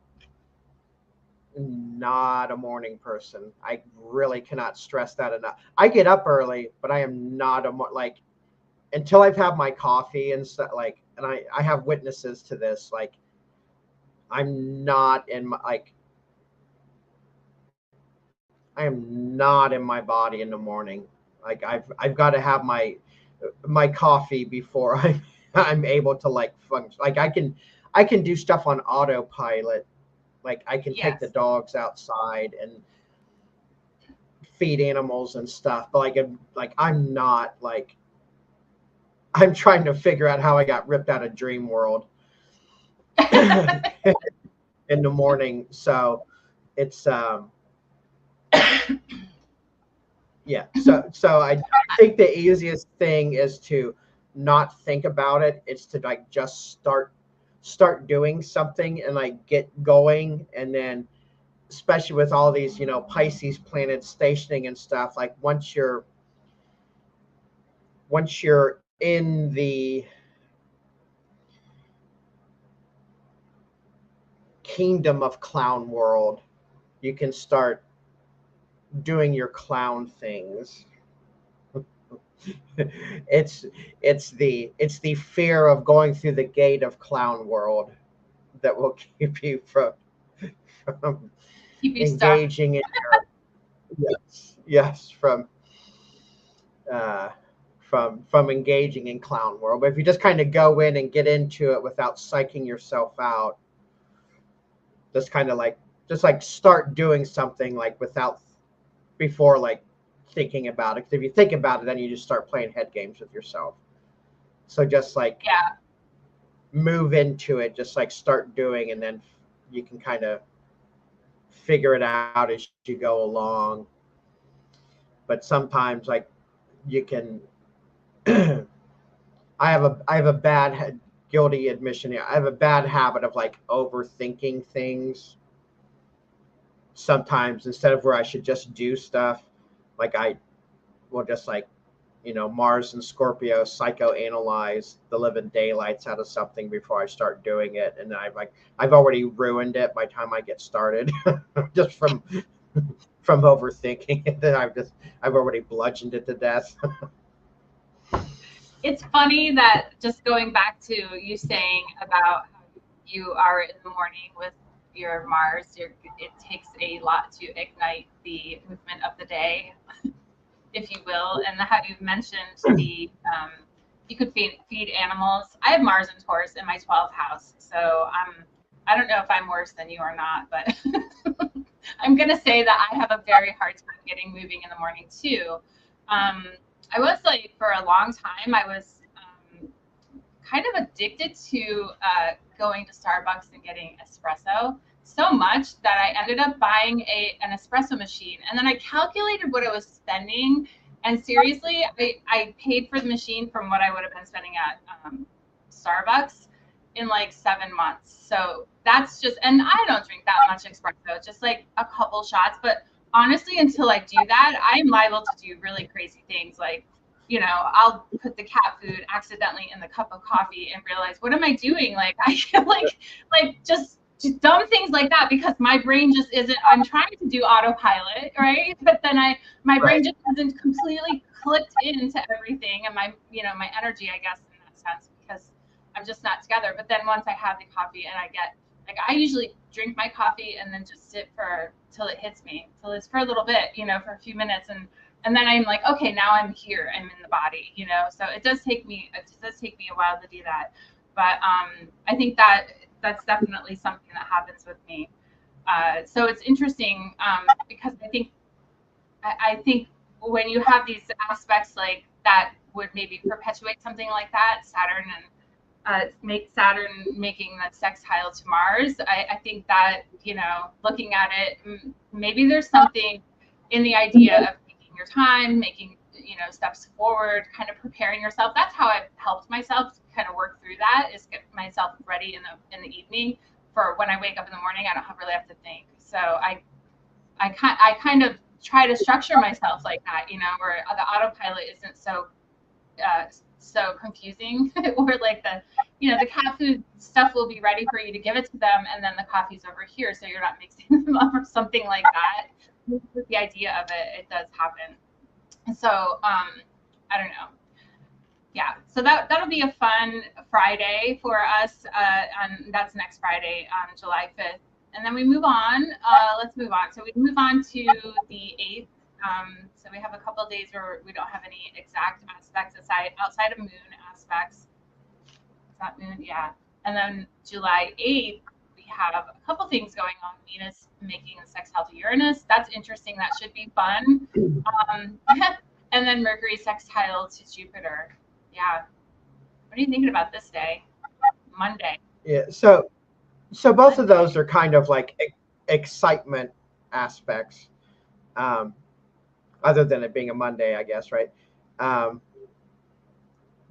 not a morning person. I really cannot stress that enough. I get up early, but I am not until I've had my coffee and stuff, and I have witnesses to this, I'm not in I am not in my body in the morning. I've got to have my coffee before I'm able to function. I can do stuff on autopilot. I can take the dogs outside and feed animals and stuff, but I'm not I'm trying to figure out how I got ripped out of dream world in the morning. So it's yeah. So I think the easiest thing is to not think about it. It's to just start doing something and get going, and then especially with all these Pisces planets stationing and stuff, once you're in the kingdom of clown world, you can start doing your clown things. it's the fear of going through the gate of clown world that will keep you from engaging in from engaging in clown world. But if you just kind of go in and get into it without psyching yourself out, just kind of start doing something before thinking about it. Because if you think about it, then you just start playing head games with yourself. So just move into it, just start doing, and then you can kind of figure it out as you go along. But sometimes you can I have a bad guilty admission here. I have a bad habit of overthinking things. Sometimes instead of where I should just do stuff, I will just Mars and Scorpio psychoanalyze the living daylights out of something before I start doing it, and I've already ruined it by the time I get started, just from overthinking it. That I've already bludgeoned it to death. It's funny that, just going back to you saying about how you are in the morning with your Mars, it takes a lot to ignite the movement of the day, if you will, and how you mentioned you could feed animals. I have Mars and Taurus in my 12th house, so I don't know if I'm worse than you or not, but I'm gonna say that I have a very hard time getting moving in the morning too. I was for a long time, I was kind of addicted to going to Starbucks and getting espresso, so much that I ended up buying an espresso machine. And then I calculated what I was spending. And seriously, I paid for the machine from what I would have been spending at Starbucks in 7 months. So that's just, and I don't drink that much espresso, just a couple shots. But honestly, until I do that, I'm liable to do really crazy things. I'll put the cat food accidentally in the cup of coffee and realize, what am I doing? I feel just just dumb things like that, because my brain just isn't, I'm trying to do autopilot, right? But then my brain just isn't completely clicked into everything, and my, you know, my energy, I guess, in that sense, because I'm just not together. But then once I have the coffee and I get, like, I usually drink my coffee and then just sit till it hits me, till it's for a little bit, you know, for a few minutes, and then I'm like, okay, now I'm here, I'm in the body, you know. So it does take me a while to do that, but I think that's definitely something that happens with me. So it's interesting, because I think when you have these aspects like that would maybe perpetuate something like that, Saturn and Saturn making that sextile to Mars. I think that, you know, looking at it, maybe there's something in the idea of taking your time, making, you know, steps forward, kind of preparing yourself. That's how I've helped myself kind of work through that, is get myself ready in the evening for when I wake up in the morning. I don't really have to think. So I kind of try to structure myself like that, you know, where the autopilot isn't so confusing, or like the, you know, the cat food stuff will be ready for you to give it to them, and then the coffee's over here, so you're not mixing them up or something like that. With the idea of it does happen. And so I don't know. Yeah, so that'll be a fun Friday for us, and that's next Friday, on July 5th. And then we move on. Let's move on. So we move on to the 8th. So we have a couple of days where we don't have any exact aspects outside of moon aspects. Is that moon? Yeah. And then July 8th, we have a couple things going on. Venus making a sextile to Uranus. That's interesting. That should be fun. And then Mercury sextile to Jupiter. Yeah. What are you thinking about this day? Monday. Yeah. So both of those are kind of like excitement aspects, other than it being a Monday, I guess, right?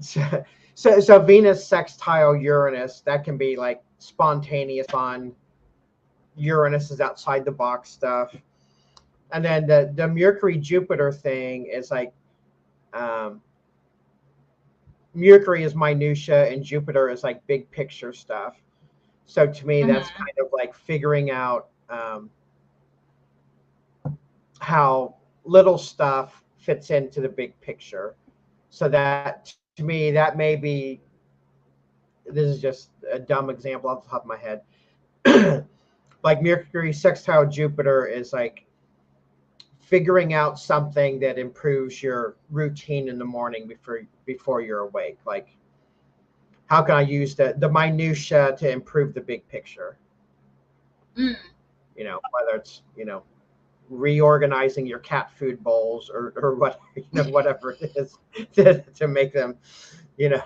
So Venus sextile Uranus, that can be like spontaneous fun. Uranus is outside the box stuff. And then the Mercury Jupiter thing is like, Mercury is minutia and Jupiter is like big picture stuff. So to me, that's kind of like figuring out how little stuff fits into the big picture. So that, to me, that may be, this is just a dumb example off the top of my head. Like Mercury sextile Jupiter is like figuring out something that improves your routine in the morning before you're awake. Like, how can I use the minutia to improve the big picture? You know, whether it's, you know, reorganizing your cat food bowls or what, you know, whatever it is to make them, you know,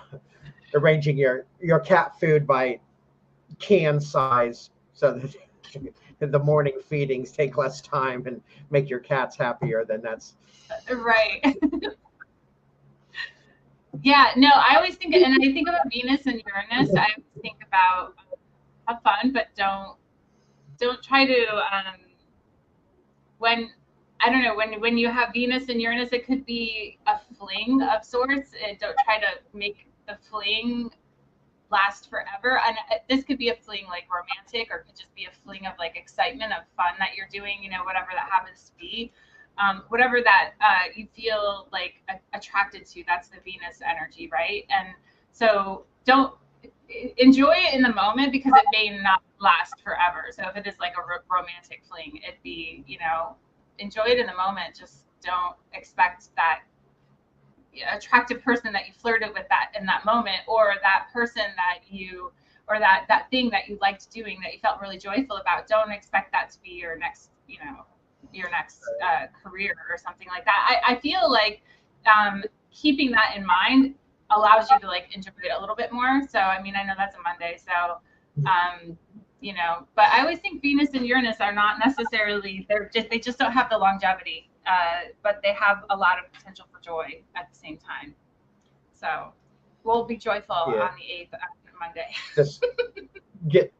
arranging your cat food by can size so that the morning feedings take less time and make your cats happier. Then that's right. Yeah, no, I always think, and I think about Venus and Uranus, I think about have fun, but don't try to when, I don't know, when you have Venus and Uranus, it could be a fling of sorts. Don't try to make the fling last forever. And this could be a fling like romantic, or it could just be a fling of like excitement, of fun that you're doing, you know, whatever that happens to be. Whatever that you feel like attracted to, that's the Venus energy, right? And so don't enjoy it in the moment, because it may not last forever. So if it is like a romantic fling, it'd be, you know, enjoy it in the moment. Just don't expect that attractive person that you flirted with that in that moment, or that person that you, or that thing that you liked doing that you felt really joyful about. Don't expect that to be your next, you know, your next career or something like that. I feel like keeping that in mind allows you to like enjoy it a little bit more. So I mean, I know that's a Monday, so you know, but I always think Venus and Uranus are not necessarily, they just don't have the longevity, but they have a lot of potential for joy at the same time. So we'll be joyful on the 8th Monday. Just get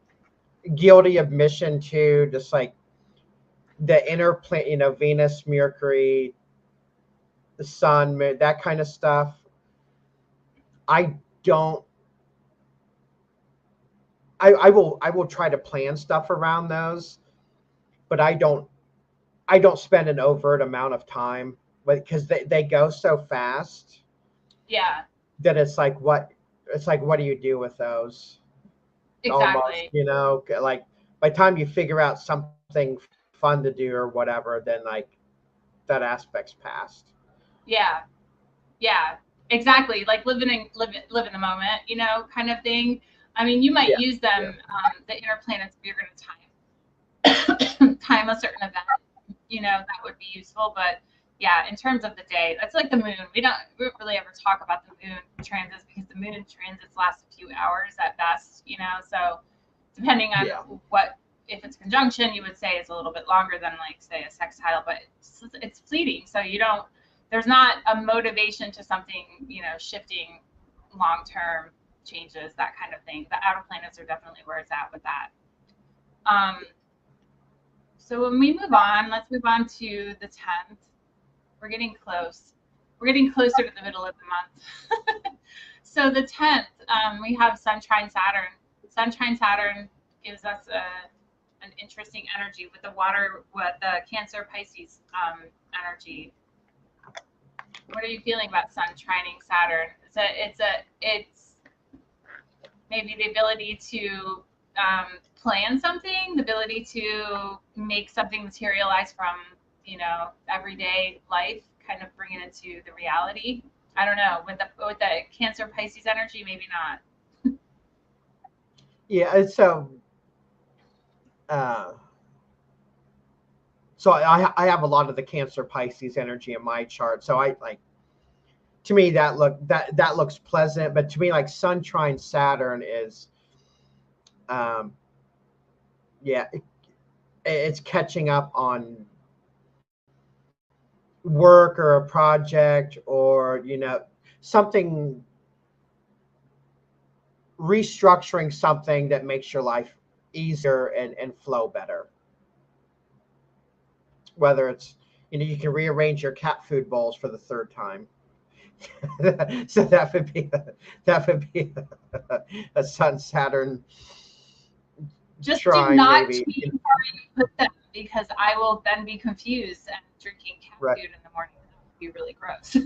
guilty admission to just like the inner plane, you know, Venus, Mercury, the sun, that kind of stuff. I I will try to plan stuff around those, but I don't spend an overt amount of time, but because they go so fast. Yeah. That it's like what do you do with those? Exactly. Almost, like by the time you figure out something fun to do or whatever, then like that aspect's past. Yeah. Yeah. Exactly. Like live in the moment, kind of thing. I mean, you might use them, the inner planets, if you're going to time a certain event, that would be useful. But yeah, in terms of the day, that's like the moon. We don't really ever talk about the moon transits because the moon transits last a few hours at best, so depending on if it's conjunction, you would say it's a little bit longer than like say a sextile, but it's fleeting. So there's not a motivation to something, shifting long-term changes, that kind of thing. The outer planets are definitely where it's at with that. So when we move on, let's move on to the 10th. We're getting close. We're getting closer to the middle of the month. So the 10th, we have Sun trine Saturn. Sun trine Saturn gives us an interesting energy with the Cancer Pisces energy. What are you feeling about Sun trining Saturn? It's maybe the ability to plan something, the ability to make something materialize from everyday life, kind of bring it into the reality. I don't know, with the Cancer Pisces energy, maybe not. Yeah, so I have a lot of the Cancer Pisces energy in my chart. So I like, to me that looks pleasant, but to me like Sun trine Saturn is it's catching up on work or a project or something, restructuring something that makes your life easier and flow better. Whether it's you can rearrange your cat food bowls for the third time. So that would be a Sun Saturn. Just trine, do not maybe. change where you put them, because I will then be confused and drinking cat food in the morning. That would be really gross.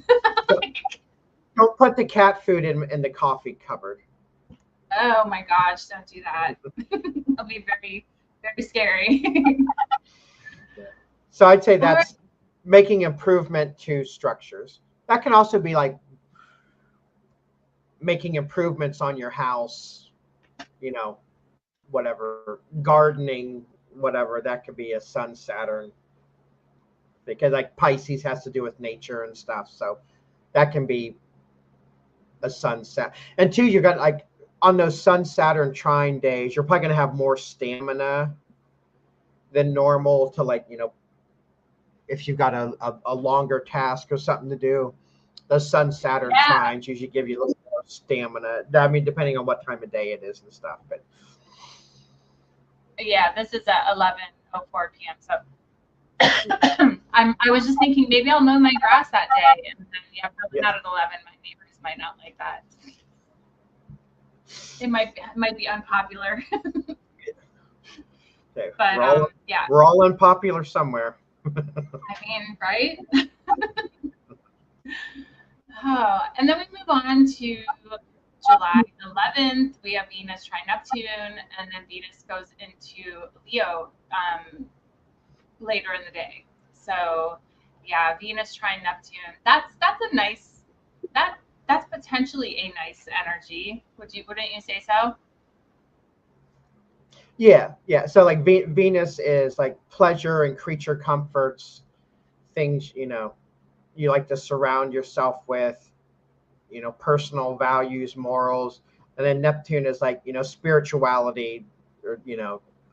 Don't put the cat food in the coffee cupboard. Oh my gosh, don't do that. That'll be very, very scary. So I'd say that's making improvement to structures. That can also be like making improvements on your house, whatever, gardening, whatever. That could be a Sun Saturn, because like Pisces has to do with nature and stuff. So that can be a Sun Saturn. And two, you're gonna like on those Sun Saturn trine days, you're probably gonna have more stamina than normal to like, if you've got a longer task or something to do. Those Sun Saturn trines usually give you a little more stamina. I mean, depending on what time of day it is and stuff. But yeah, this is at 11:04 p.m. So I was just thinking maybe I'll mow my grass that day, and then probably not at 11. My neighbors might not like that. It might be unpopular. Okay. But we're all unpopular somewhere. I mean, right? Oh, and then we move on to July 11th. We have Venus trine Neptune, and then Venus goes into Leo later in the day. So yeah, Venus trine Neptune. That's a nice that's potentially a nice energy. Wouldn't you say so? Yeah. So like Venus is like pleasure and creature comforts, things you like to surround yourself with, personal values, morals. And then Neptune is like, spirituality, or,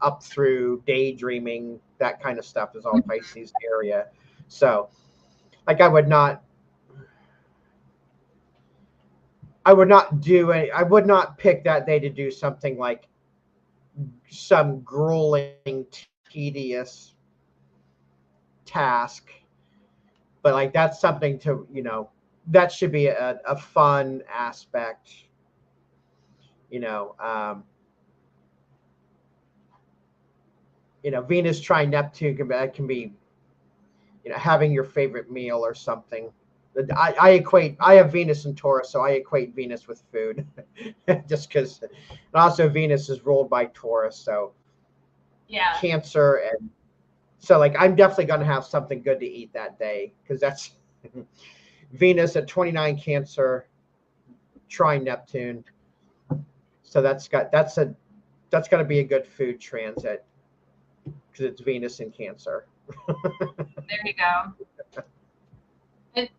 up through daydreaming, that kind of stuff is all Pisces area. So like I would not pick that day to do something like some grueling, tedious task. But like that's something to, that should be a fun aspect, Venus trine Neptune can be, having your favorite meal or something. I have Venus in Taurus, so I equate Venus with food, just because. And also Venus is ruled by Taurus, so Yeah. Cancer, and so like I'm definitely going to have something good to eat that day, because that's Venus at 29 Cancer, trine Neptune. So that's going to be a good food transit, because it's Venus in Cancer. There you go.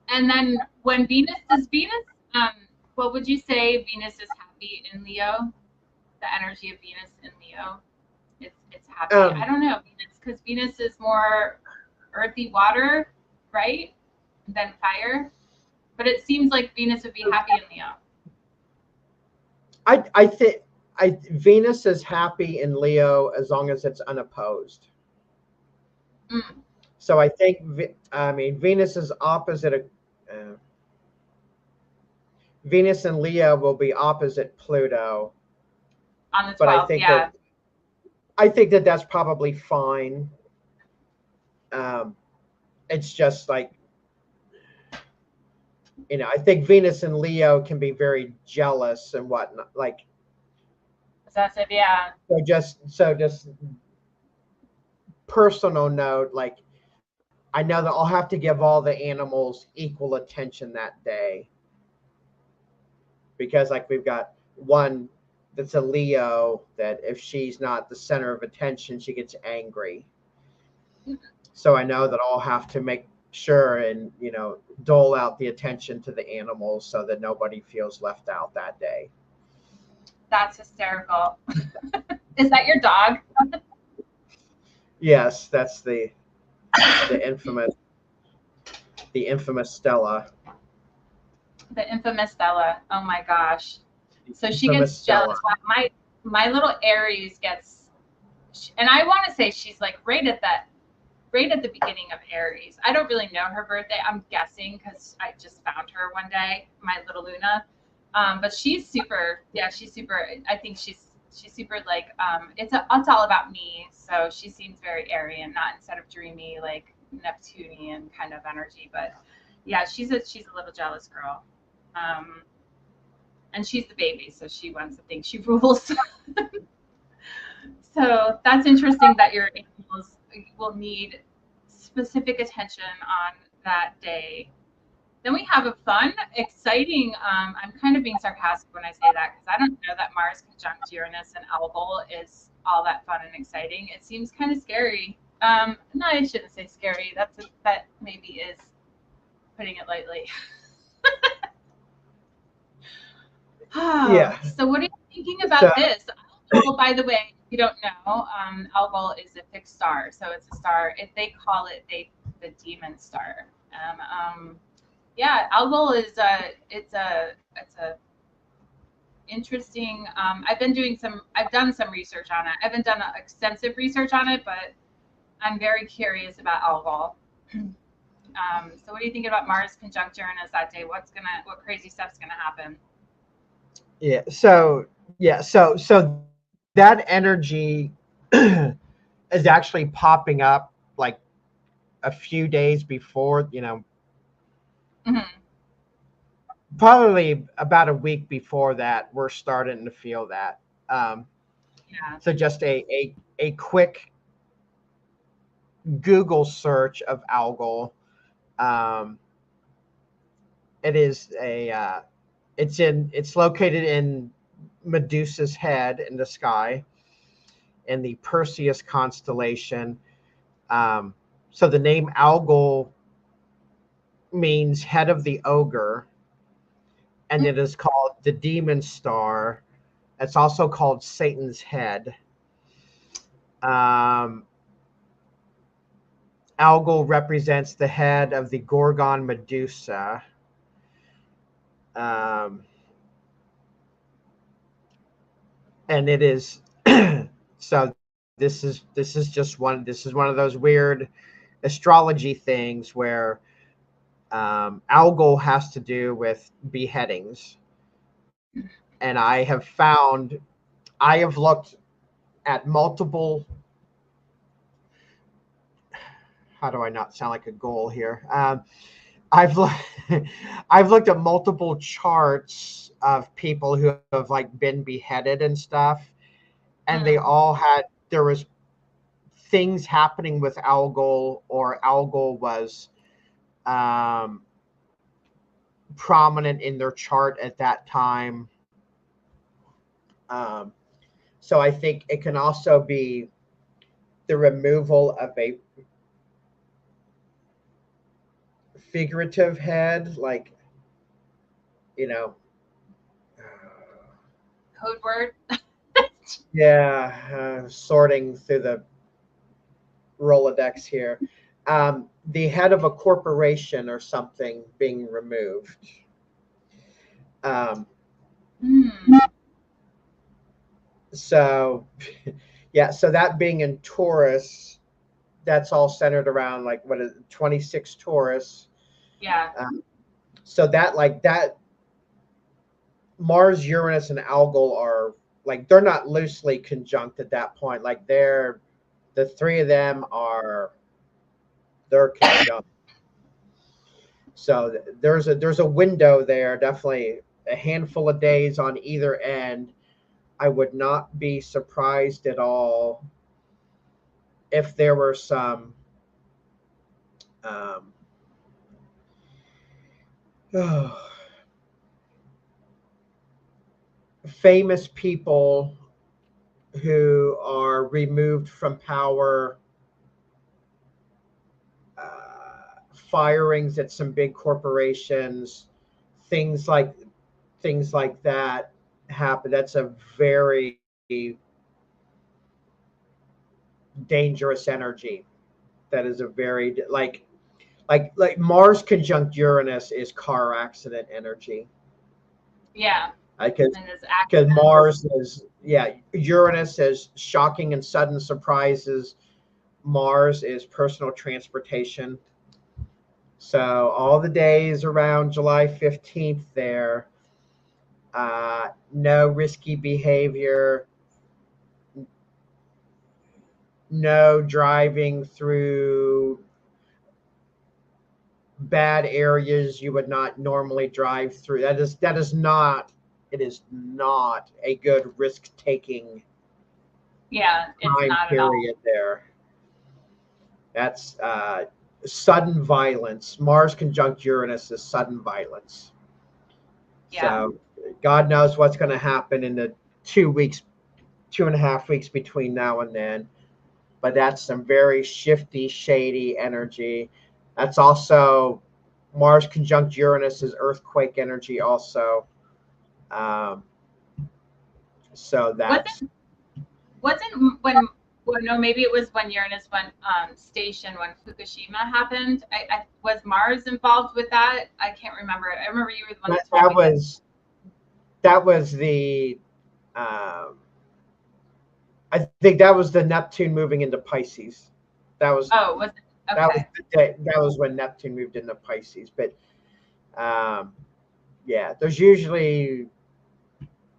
And then when what would you say Venus is happy in Leo? The energy of Venus in Leo, it's happy. I don't know, because Venus is more earthy water, right? Than fire. But it seems like Venus would be happy in Leo. I think Venus is happy in Leo as long as it's unopposed. So I think Venus is opposite. Venus and Leo will be opposite Pluto on the 12th. But I think that that's probably fine. It's just like, I think Venus and Leo can be very jealous and whatnot. Like, possessive, yeah. So just personal note, like, I know that I'll have to give all the animals equal attention that day, because like we've got one that's a Leo that if she's not the center of attention, she gets angry. So I know that I'll have to make sure and, dole out the attention to the animals so that nobody feels left out that day. That's hysterical. Is that your dog? Yes, that's the infamous Stella. The infamous Stella. Oh my gosh. So she gets jealous. My little Aries gets, and I want to say she's like right at the beginning of Aries. I don't really know her birthday. I'm guessing because I just found her one day, my little Luna. But she's super. Yeah, she's super. I think she's super like. It's all about me. So she seems very Aryan, not instead of dreamy like Neptunian kind of energy. But yeah, she's a little jealous girl. And she's the baby, so she wants to think she rules. So that's interesting that your animals will need specific attention on that day. Then we have a fun, exciting, I'm kind of being sarcastic when I say that because I don't know that Mars conjunct Uranus and Algol is all that fun and exciting. It seems kind of scary. No, I shouldn't say scary. That maybe is putting it lightly. Yeah. So what are you thinking about this? Algol, by the way, if you don't know, Algol is a fixed star. So it's a star, if they call it the demon star. Yeah, Algol is it's a interesting. I've done some research on it. I haven't done extensive research on it, but I'm very curious about Algol. So what do you think about Mars conjunct Uranus that day? What crazy stuff's gonna happen? Yeah. So that energy is actually popping up like a few days before, probably about a week before that, we're starting to feel that. So just a quick Google search of Algol. It's located in Medusa's head in the sky, in the Perseus constellation. So the name Algol means head of the ogre, and it is called the demon star. It's also called Satan's head. Algol represents the head of the Gorgon Medusa. And it is so this is one of those weird astrology things where Algol has to do with beheadings. And I have looked at multiple how do I not sound like a goal here? I've I've looked at multiple charts of people who have like been beheaded and stuff, and they all had, there was things happening with Algol, or Algol was prominent in their chart at that time. So I think it can also be the removal of a figurative head, like, you know, Code word. yeah, sorting through the Rolodex here. The head of a corporation or something being removed. So, yeah, so that being in Taurus, that's all centered around like, what is it, 26 Taurus. Yeah. So that, like that, Mars, Uranus, and Algol are like, they're not loosely conjunct at that point. Like they're, the three of them are, they're conjunct. So there's a window there, definitely a handful of days on either end. I would not be surprised at all if there were some famous people who are removed from power, firings at some big corporations, things like that happen. That's a very dangerous energy. That is a very like Mars conjunct Uranus is car accident energy. Yeah. Because Mars is, yeah, Uranus is shocking and sudden surprises. Mars is personal transportation. So all the days around July 15th there, no risky behavior, no driving through bad areas you would not normally drive through. It is not a good risk-taking time period there. That's sudden violence. Mars conjunct Uranus is sudden violence. Yeah. So God knows what's going to happen in the 2.5 weeks between now and then. But that's some very shifty, shady energy. That's also Mars conjunct Uranus is earthquake energy also. So that's wasn't when, well, no, maybe it was when Uranus went station when Fukushima happened. I was Mars involved with that? I can't remember. I remember you were the one that told me that was the I think that was the Neptune moving into Pisces. That was was it? Okay. That was the day, that was when Neptune moved into Pisces. But yeah,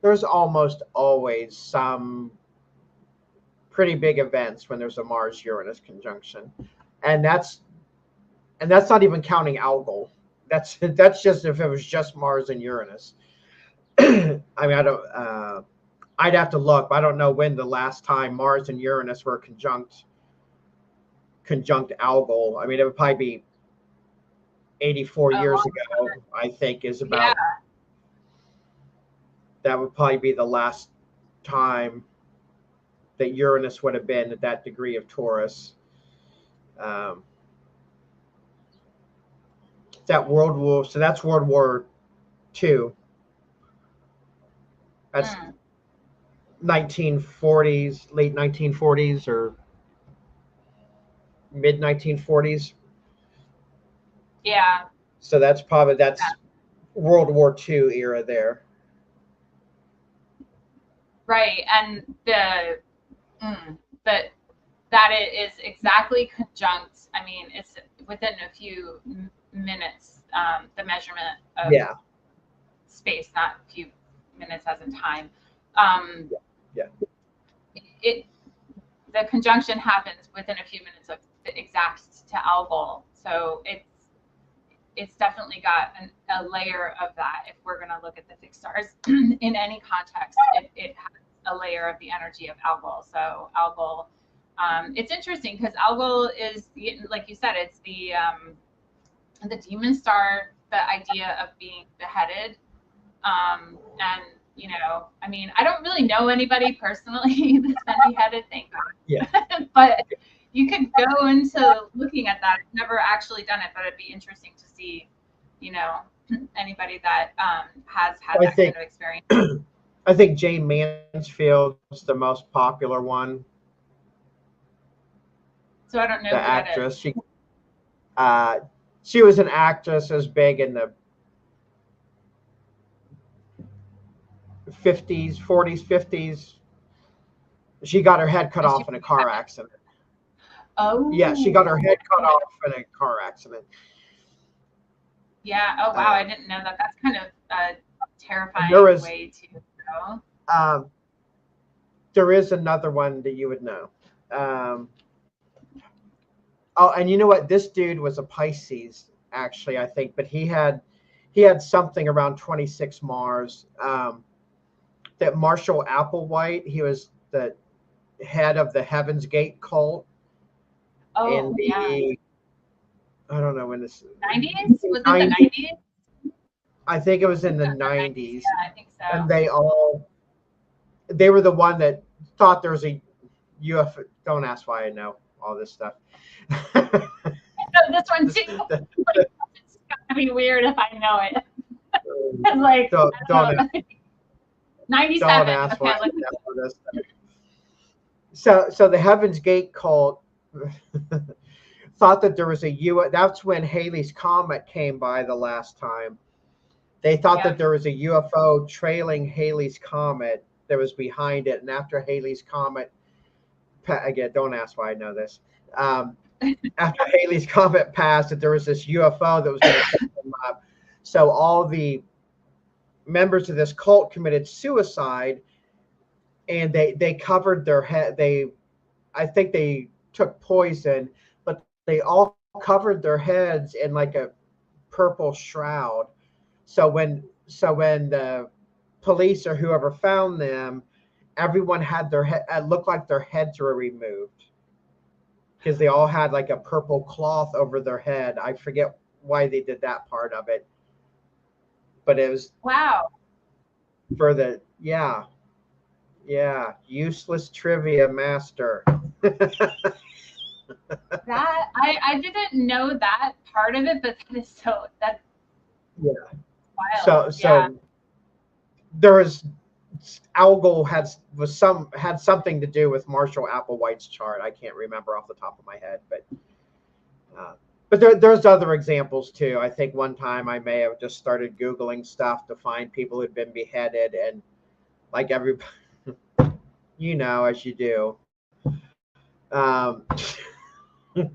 there's almost always some pretty big events when there's a Mars Uranus conjunction, and that's not even counting Algol. That's just if it was just Mars and Uranus. I mean, I'd have to look, but I don't know when the last time Mars and Uranus were conjunct Algol. I mean, it would probably be 84 years ago, I think, is about. Yeah. That would probably be the last time that Uranus would have been at that degree of Taurus. That's World War II. That's 1940s, late 1940s or mid 1940s. Yeah. So that's World War II era there. Right, and that it is exactly conjunct. I mean, it's within a few minutes. The measurement of space, not a few minutes as in time. The conjunction happens within a few minutes of exact to Algol. So it's definitely got a layer of that. If we're going to look at the fixed stars in any context, it has a layer of the energy of Algol. So Algol, it's interesting because Algol is, like you said, it's the demon star, the idea of being beheaded. And, you know, I mean, I don't really know anybody personally that's been beheaded, thank God. Yeah. But you could go into looking at that. I've never actually done it, but it'd be interesting to see, you know, anybody that has had that kind of experience. I think Jane Mansfield's the most popular one. So I don't know the who that actress. is. She was an actress as big in the 50s, 40s, 50s. She got her head cut off in a car accident. Oh. Yeah, she got her head cut off in a car accident. Yeah. Oh, wow. I didn't know that. That's kind of a terrifying way to go. There is another one that you would know. Oh, and you know what? This dude was a Pisces, actually, I think, but he had something around 26 Mars. That Marshall Applewhite, he was the head of the Heaven's Gate cult. Oh, in the, yeah. I don't know when this 90s? Was it the 90s? I think it was in the 90s. Yeah, I think so. And they were the one that thought there was a UFO. Don't ask why I know all this stuff. I know this one too. It's gonna be weird if I know it. It's like don't 97. Don't ask why I know this stuff. So the Heaven's Gate cult thought that there was a UFO. That's when Halley's Comet came by the last time. They thought that there was a UFO trailing Halley's Comet that was behind it. And after Halley's Comet, again, don't ask why I know this. After Halley's Comet passed, that there was this UFO that was going to pick them up. So all the members of this cult committed suicide, and they covered their head. I think they took poison, but they all covered their heads in like a purple shroud. So when the police or whoever found them, everyone had their head. It looked like their heads were removed because they all had like a purple cloth over their head. I forget why they did that part of it, but it was for the useless trivia master. That I didn't know that part of it, but that is wild. So there was Algol had something to do with Marshall Applewhite's chart. I can't remember off the top of my head, but there's other examples too. I think one time I may have just started Googling stuff to find people who'd been beheaded, and like everybody, you know, as you do.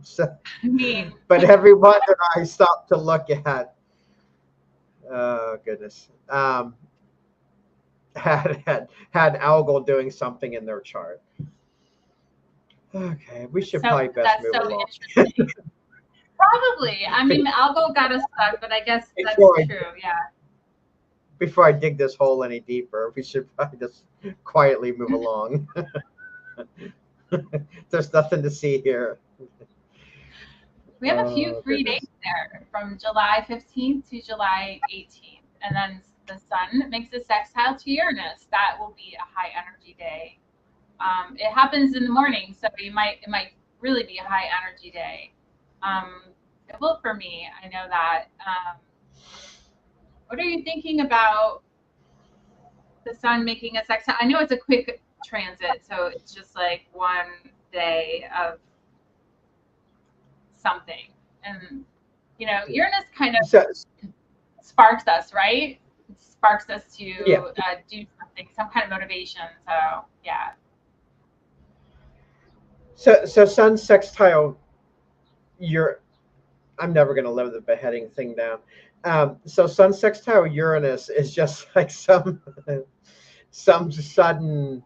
So, but everyone that I stopped to look at, oh goodness, had Algol doing something in their chart. Okay, we should probably best move along. Interesting. Probably. I mean, Algol got us stuck, but I guess that's true. Yeah. Before I dig this hole any deeper, we should probably just quietly move along. There's nothing to see here. We have a few free days there from July 15th to July 18th. And then the sun makes a sextile to Uranus. That will be a high energy day. It happens in the morning, so it might really be a high energy day. It will for me. I know that. What are you thinking about the sun making a sextile? I know it's a quick transit, so it's just like one day of something. And, you know, Uranus kind of sparks us, right? It sparks us to do something, some kind of motivation. So, yeah. So sun sextile, I'm never going to live the beheading thing down. So sun sextile Uranus is just like some sudden,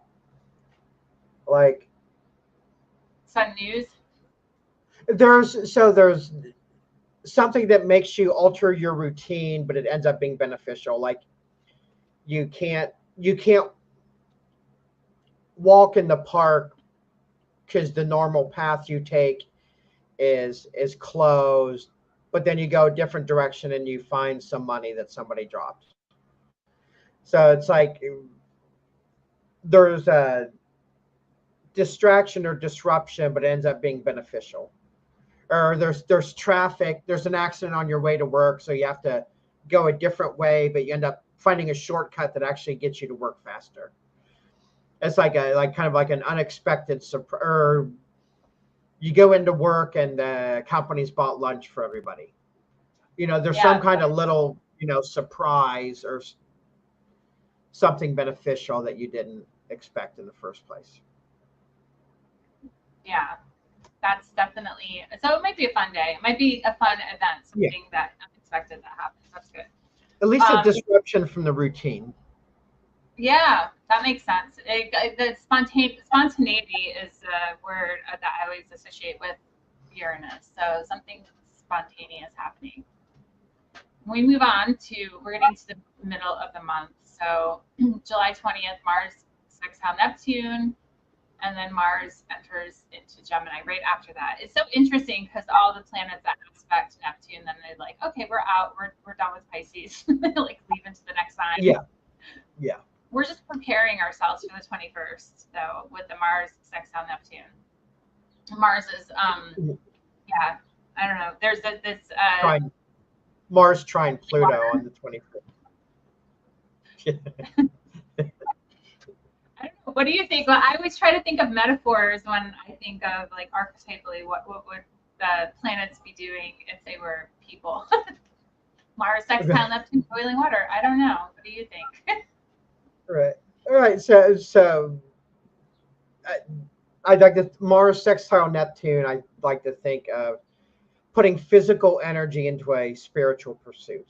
like, sudden news. there's something that makes you alter your routine, but it ends up being beneficial. Like you can't walk in the park because the normal path you take is closed, but then you go a different direction and you find some money that somebody dropped. So it's like there's a distraction or disruption, but it ends up being beneficial. Or there's traffic, there's an accident on your way to work, so you have to go a different way, but you end up finding a shortcut that actually gets you to work faster. It's like kind of like an unexpected or you go into work and the company's bought lunch for everybody. There's some kind of little, surprise or something beneficial that you didn't expect in the first place. Yeah, that's definitely, so it might be a fun day. It might be a fun event, something that unexpected that happens. That's good. At least a disruption from the routine. Yeah, that makes sense. The spontaneity is a word that I always associate with Uranus. So something spontaneous happening. We move on we're getting to the middle of the month. So July 20th, Mars sextile Neptune, and then Mars enters into Gemini right after that. It's so interesting because all the planets that aspect Neptune, then they're like, okay, we're out, we're done with Pisces, like leave into the next sign. Yeah. We're just preparing ourselves for the 21st, though, with the Mars sextile Neptune. Mars is, I don't know. There's this Mars trine Pluto on the 21st. I don't know. What do you think? Well, I always try to think of metaphors when I think of like archetypally. What would the planets be doing if they were people? Mars sextile Neptune boiling water. I don't know. What do you think? Right. All right. So I like the Mars sextile Neptune. I like to think of putting physical energy into a spiritual pursuit.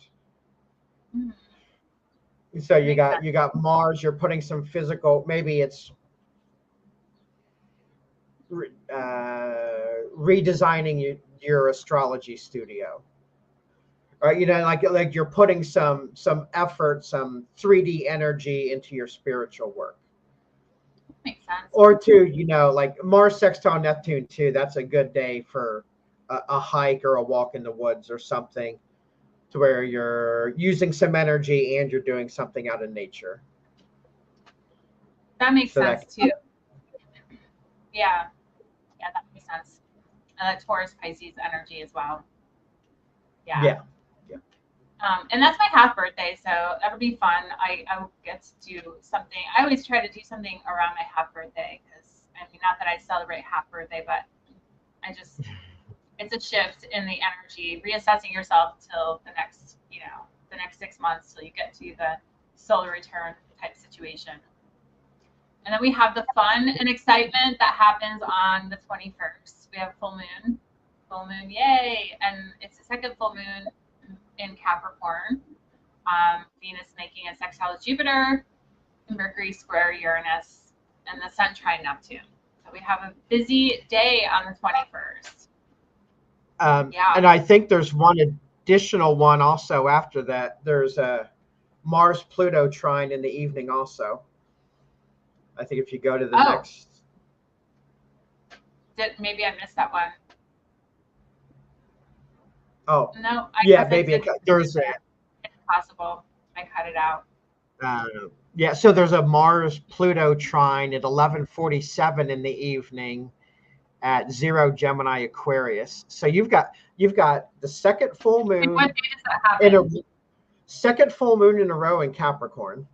So you got Mars. You're putting some physical. Maybe it's redesigning your astrology studio. Right, like you're putting some effort, some 3D energy into your spiritual work. Makes sense. Or like Mars sextile Neptune too. That's a good day for a hike or a walk in the woods or something, to where you're using some energy and you're doing something out of nature. That makes sense too. Yeah, that makes sense. And that Taurus Pisces energy as well. Yeah. And that's my half birthday, so that'll be fun. I will get to do something. I always try to do something around my half birthday because, not that I celebrate half birthday, but it's a shift in the energy, reassessing yourself till the next 6 months till you get to the solar return type situation. And then we have the fun and excitement that happens on the 21st. We have full moon, yay! And it's the second full moon in Capricorn. Venus making a sextile to Jupiter, Mercury square Uranus, and the Sun trine Neptune. So we have a busy day on the 21st. And I think there's one additional one also after that. There's a Mars Pluto trine in the evening also. I think if you go to the next. Maybe I missed that one. Oh. No. Maybe there's that. It's possible. I cut it out. So there's a Mars Pluto trine at 11:47 in the evening at 0 Gemini Aquarius. So you've got the second full moon. What day does that happen? Second full moon in a row in Capricorn.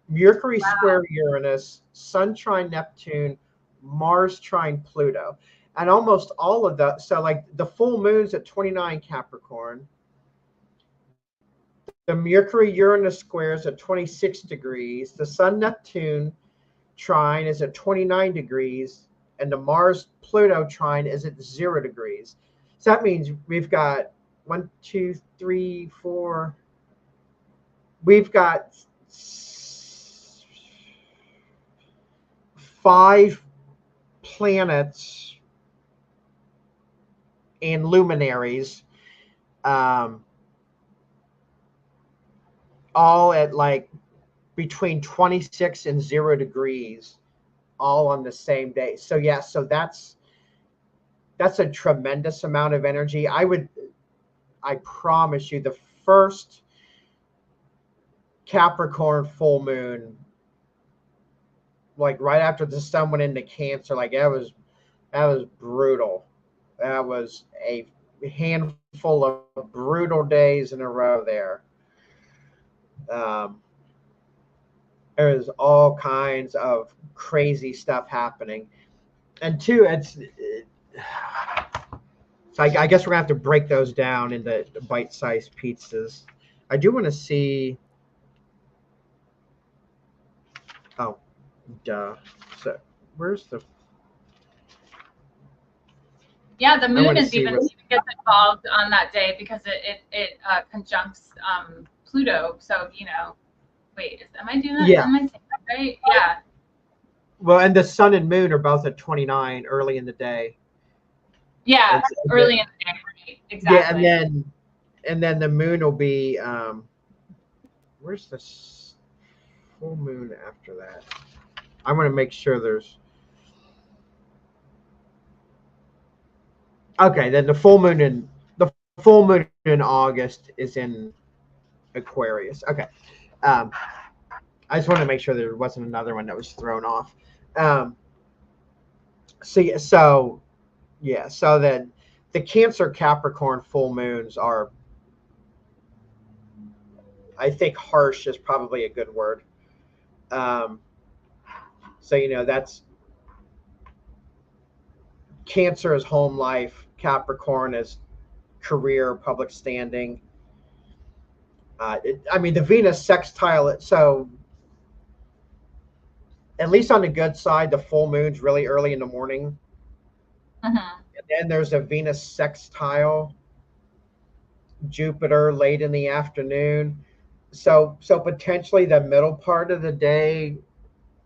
Mercury square Uranus, Sun trine Neptune, Mars trine Pluto. And almost all of that, so like the full moon's at 29 Capricorn. The Mercury Uranus square is at 26 degrees. The Sun Neptune trine is at 29 degrees. And the Mars Pluto trine is at 0 degrees. So that means we've got 1, 2, 3, 4. We've got 5 planets and luminaries, all at like between 26 and 0 degrees, all on the same day. So yeah, so that's a tremendous amount of energy. I promise you, the first Capricorn full moon, like right after the sun went into Cancer, like that was brutal. That was a handful of brutal days in a row there. There was all kinds of crazy stuff happening. And two, so I guess we're gonna have to break those down into bite-sized pizzas. I do want to see. Oh, duh. So where's the? Yeah, the moon wanna is see even what- gets involved on that day because it conjuncts Pluto. So wait, am I doing that? Yeah. Am I saying that right? Yeah. Well, and the sun and moon are both at 29 early in the day. Yeah, It's- early in the day, right? Exactly. Yeah, and then the moon will be. Where's the full moon after that? I want to make sure there's. Okay, then the full moon in August is in Aquarius. Okay, I just want to make sure there wasn't another one that was thrown off. So that the Cancer Capricorn full moons are, I think, harsh is probably a good word. So that's Cancer is home life, Capricorn is career, public standing. The Venus sextile. So at least on the good side, the full moon's really early in the morning. Mm-hmm. And then there's a Venus sextile Jupiter late in the afternoon. So potentially the middle part of the day,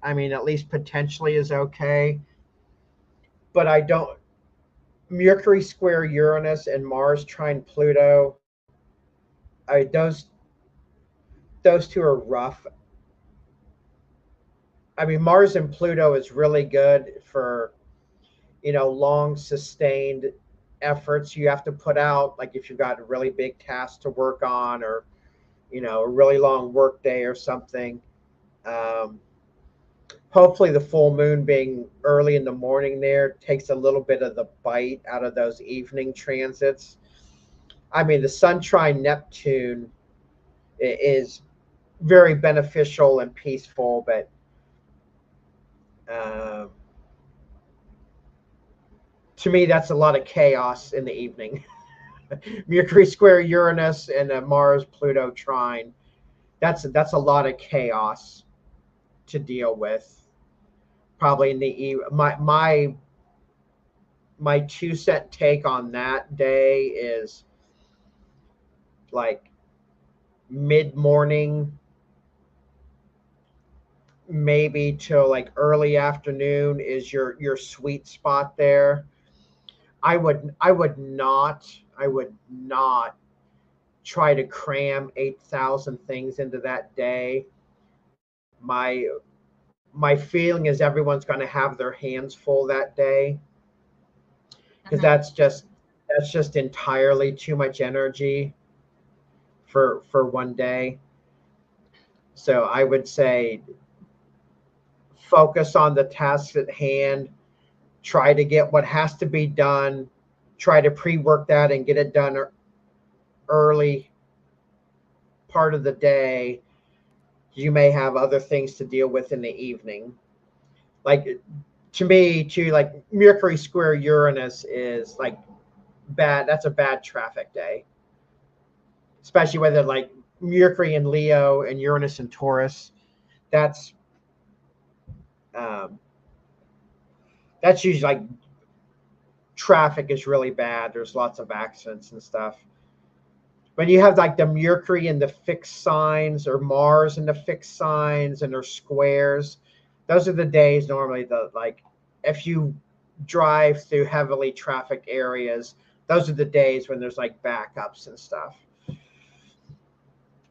at least potentially is okay. But I don't. Mercury square Uranus and Mars trine Pluto. Those two are rough. Mars and Pluto is really good for long sustained efforts you have to put out, like if you've got a really big task to work on, or a really long work day or something. Hopefully the full moon being early in the morning there takes a little bit of the bite out of those evening transits. The sun trine Neptune is very beneficial and peaceful, but to me that's a lot of chaos in the evening. Mercury square Uranus and a Mars Pluto trine, that's a lot of chaos to deal with. Probably in the my 2-cent take on that day is like mid-morning, maybe till like early afternoon is your sweet spot there. I would not try to cram 8,000 things into that day. My feeling is everyone's going to have their hands full that day, because that's just entirely too much energy for one day. So I would say focus on the tasks at hand, try to get what has to be done, try to pre-work that and get it done early part of the day. You may have other things to deal with in the evening. Like, to me, too, like Mercury square Uranus is like bad. That's a bad traffic day, especially whether like Mercury in Leo and Uranus in Taurus. That's usually like traffic is really bad. There's lots of accidents and stuff. When you have like the Mercury in the fixed signs or Mars in the fixed signs and their squares, those are the days normally if you drive through heavily trafficked areas, those are the days when there's like backups and stuff.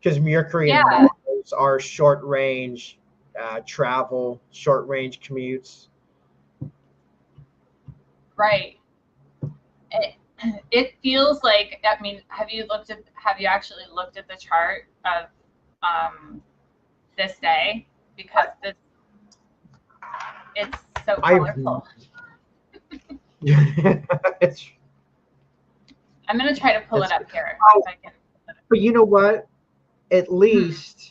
Because Mercury and Yeah. Mars are short range travel, short range commutes. Right. It feels like, I mean, have you actually looked at the chart of this day? Because it's so colorful. I'm going to try to pull it up here. If I can. But you know what? At least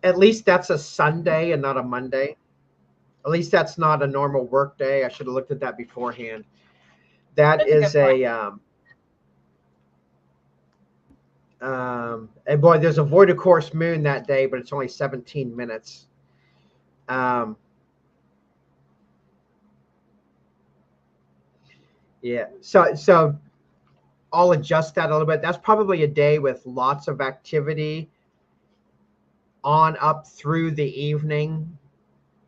that's a Sunday and not a Monday. At least that's not a normal work day. I should have looked at that beforehand. That is and boy, there's a void of course moon that day, but it's only 17 minutes. Yeah. So I'll adjust that a little bit. That's probably a day with lots of activity on up through the evening.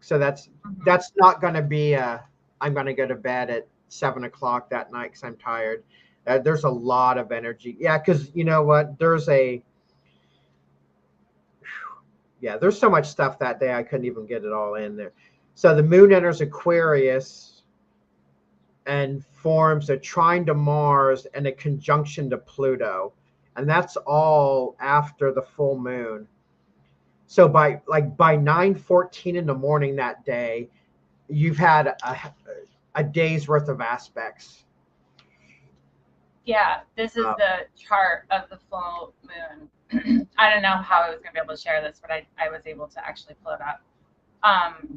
So that's not going to be I'm going to go to bed at 7 o'clock that night because I'm tired. There's a lot of energy. Yeah, because you know what? There's so much stuff that day I couldn't even get it all in there. So the moon enters Aquarius and forms a trine to Mars and a conjunction to Pluto. And that's all after the full moon. So by 9:14 in the morning that day, you've had a day's worth of aspects. Yeah, this is the chart of the full moon. I don't know how I was going to be able to share this, but I was able to actually pull it up.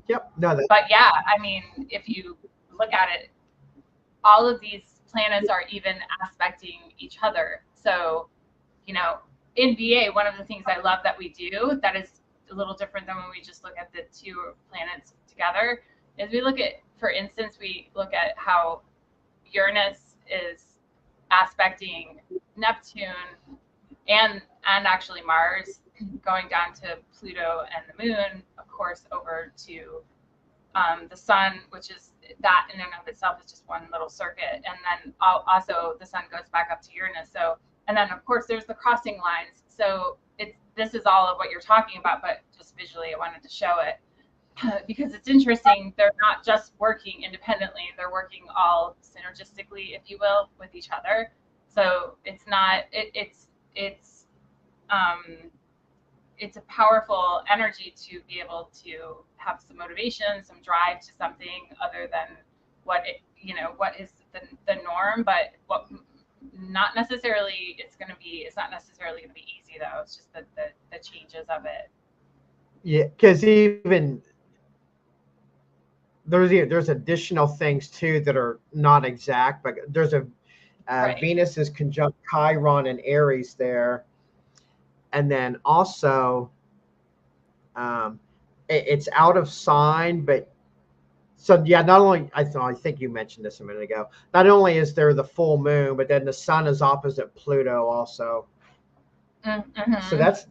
Yep. No. But yeah, I mean, if you look at it, all of these planets are even aspecting each other. So, you know, in VA, one of the things I love that we do that is a little different than when we just look at the two planets together is we look at, for instance, we look at how Uranus is aspecting Neptune and actually Mars, going down to Pluto and the moon, of course, over to the sun, which is that in and of itself is just one little circuit. And then also the sun goes back up to Uranus. So, and then of course there's the crossing lines. So this is all of what you're talking about, but just visually I wanted to show it because it's interesting. They're not just working independently. They're working all synergistically, if you will, with each other. So it's not, it's a powerful energy to be able to have some motivation, some drive to something other than what is the norm, but what not necessarily it's not necessarily going to be easy though. It's just the changes of it. Yeah, because even there's additional things too that are not exact, but there's right. Venus is conjunct Chiron and Aries there. And then also, it's out of sign, but so yeah. Not only I think you mentioned this a minute ago. Not only is there the full moon, but then the sun is opposite Pluto also. Mm-hmm. So that's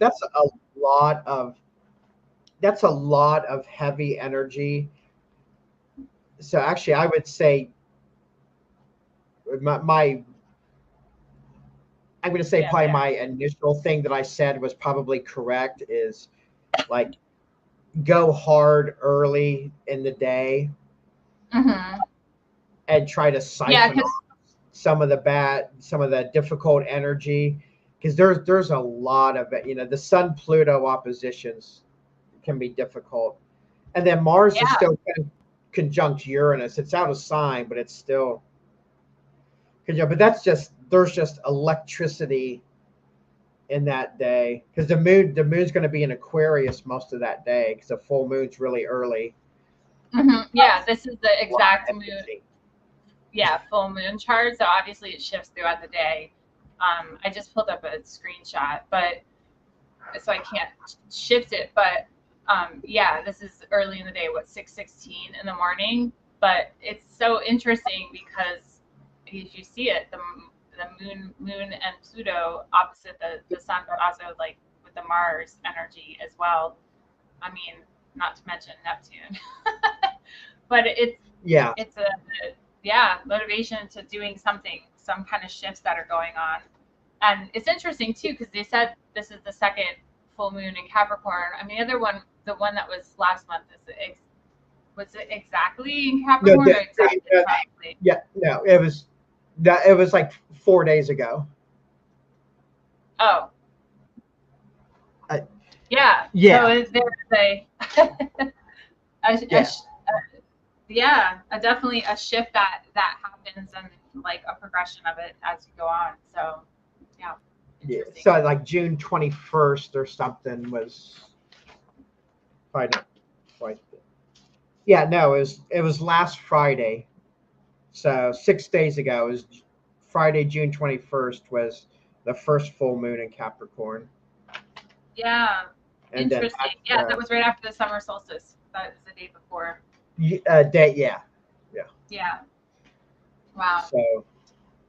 a lot of heavy energy. So actually, I would say I'm going to say probably my initial thing that I said was probably correct is like go hard early in the day and try to siphon off some of the difficult energy because there's a lot of it. The Sun Pluto oppositions can be difficult, and then Mars is still conjunct Uranus. It's out of sign, but it's still conjunct. But there's just electricity in that day because the moon's going to be in Aquarius most of that day because the full moon's really early. Yeah, this is the exact moon. Yeah, full moon chart. So obviously it shifts throughout the day. I just pulled up a screenshot, but so I can't shift it. But yeah, this is early in the day. 6:16 in the morning? But it's so interesting because if you see it, the moon and Pluto opposite the sun, but also like with the Mars energy as well. I mean, not to mention Neptune, but it's a motivation to doing something. some kind of shifts that are going on. And it's interesting too, because they said this is the second full moon in Capricorn. I mean, the one that was last month, was it exactly in Capricorn or exactly? Yeah, no, it was like 4 days ago. Oh. Yeah. So there's definitely a shift that happens, and like a progression of it as you go on. So yeah. So like June 21st or something was probably not quite. Yeah, no, it was last Friday. So 6 days ago, it was Friday, June 21st was the first full moon in Capricorn. Yeah. And interesting. Then, that was right after the summer solstice. That was the day before. Yeah. Wow. So,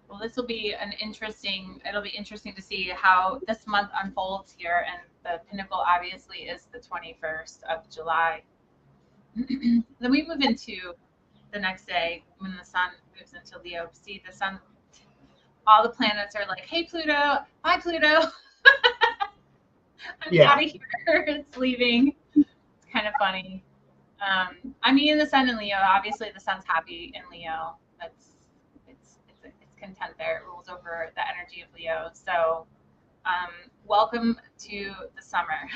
well, this will be it'll be interesting to see how this month unfolds here. And the pinnacle obviously is the 21st of July. Then we move into the next day when the sun moves into Leo. See the sun, all the planets are like, hey, Pluto, bye, Pluto. I'm out of here. It's leaving. It's kind of funny. I mean, the sun in Leo, obviously the sun's happy in Leo. It's content there. It rules over the energy of Leo. So welcome to the summer.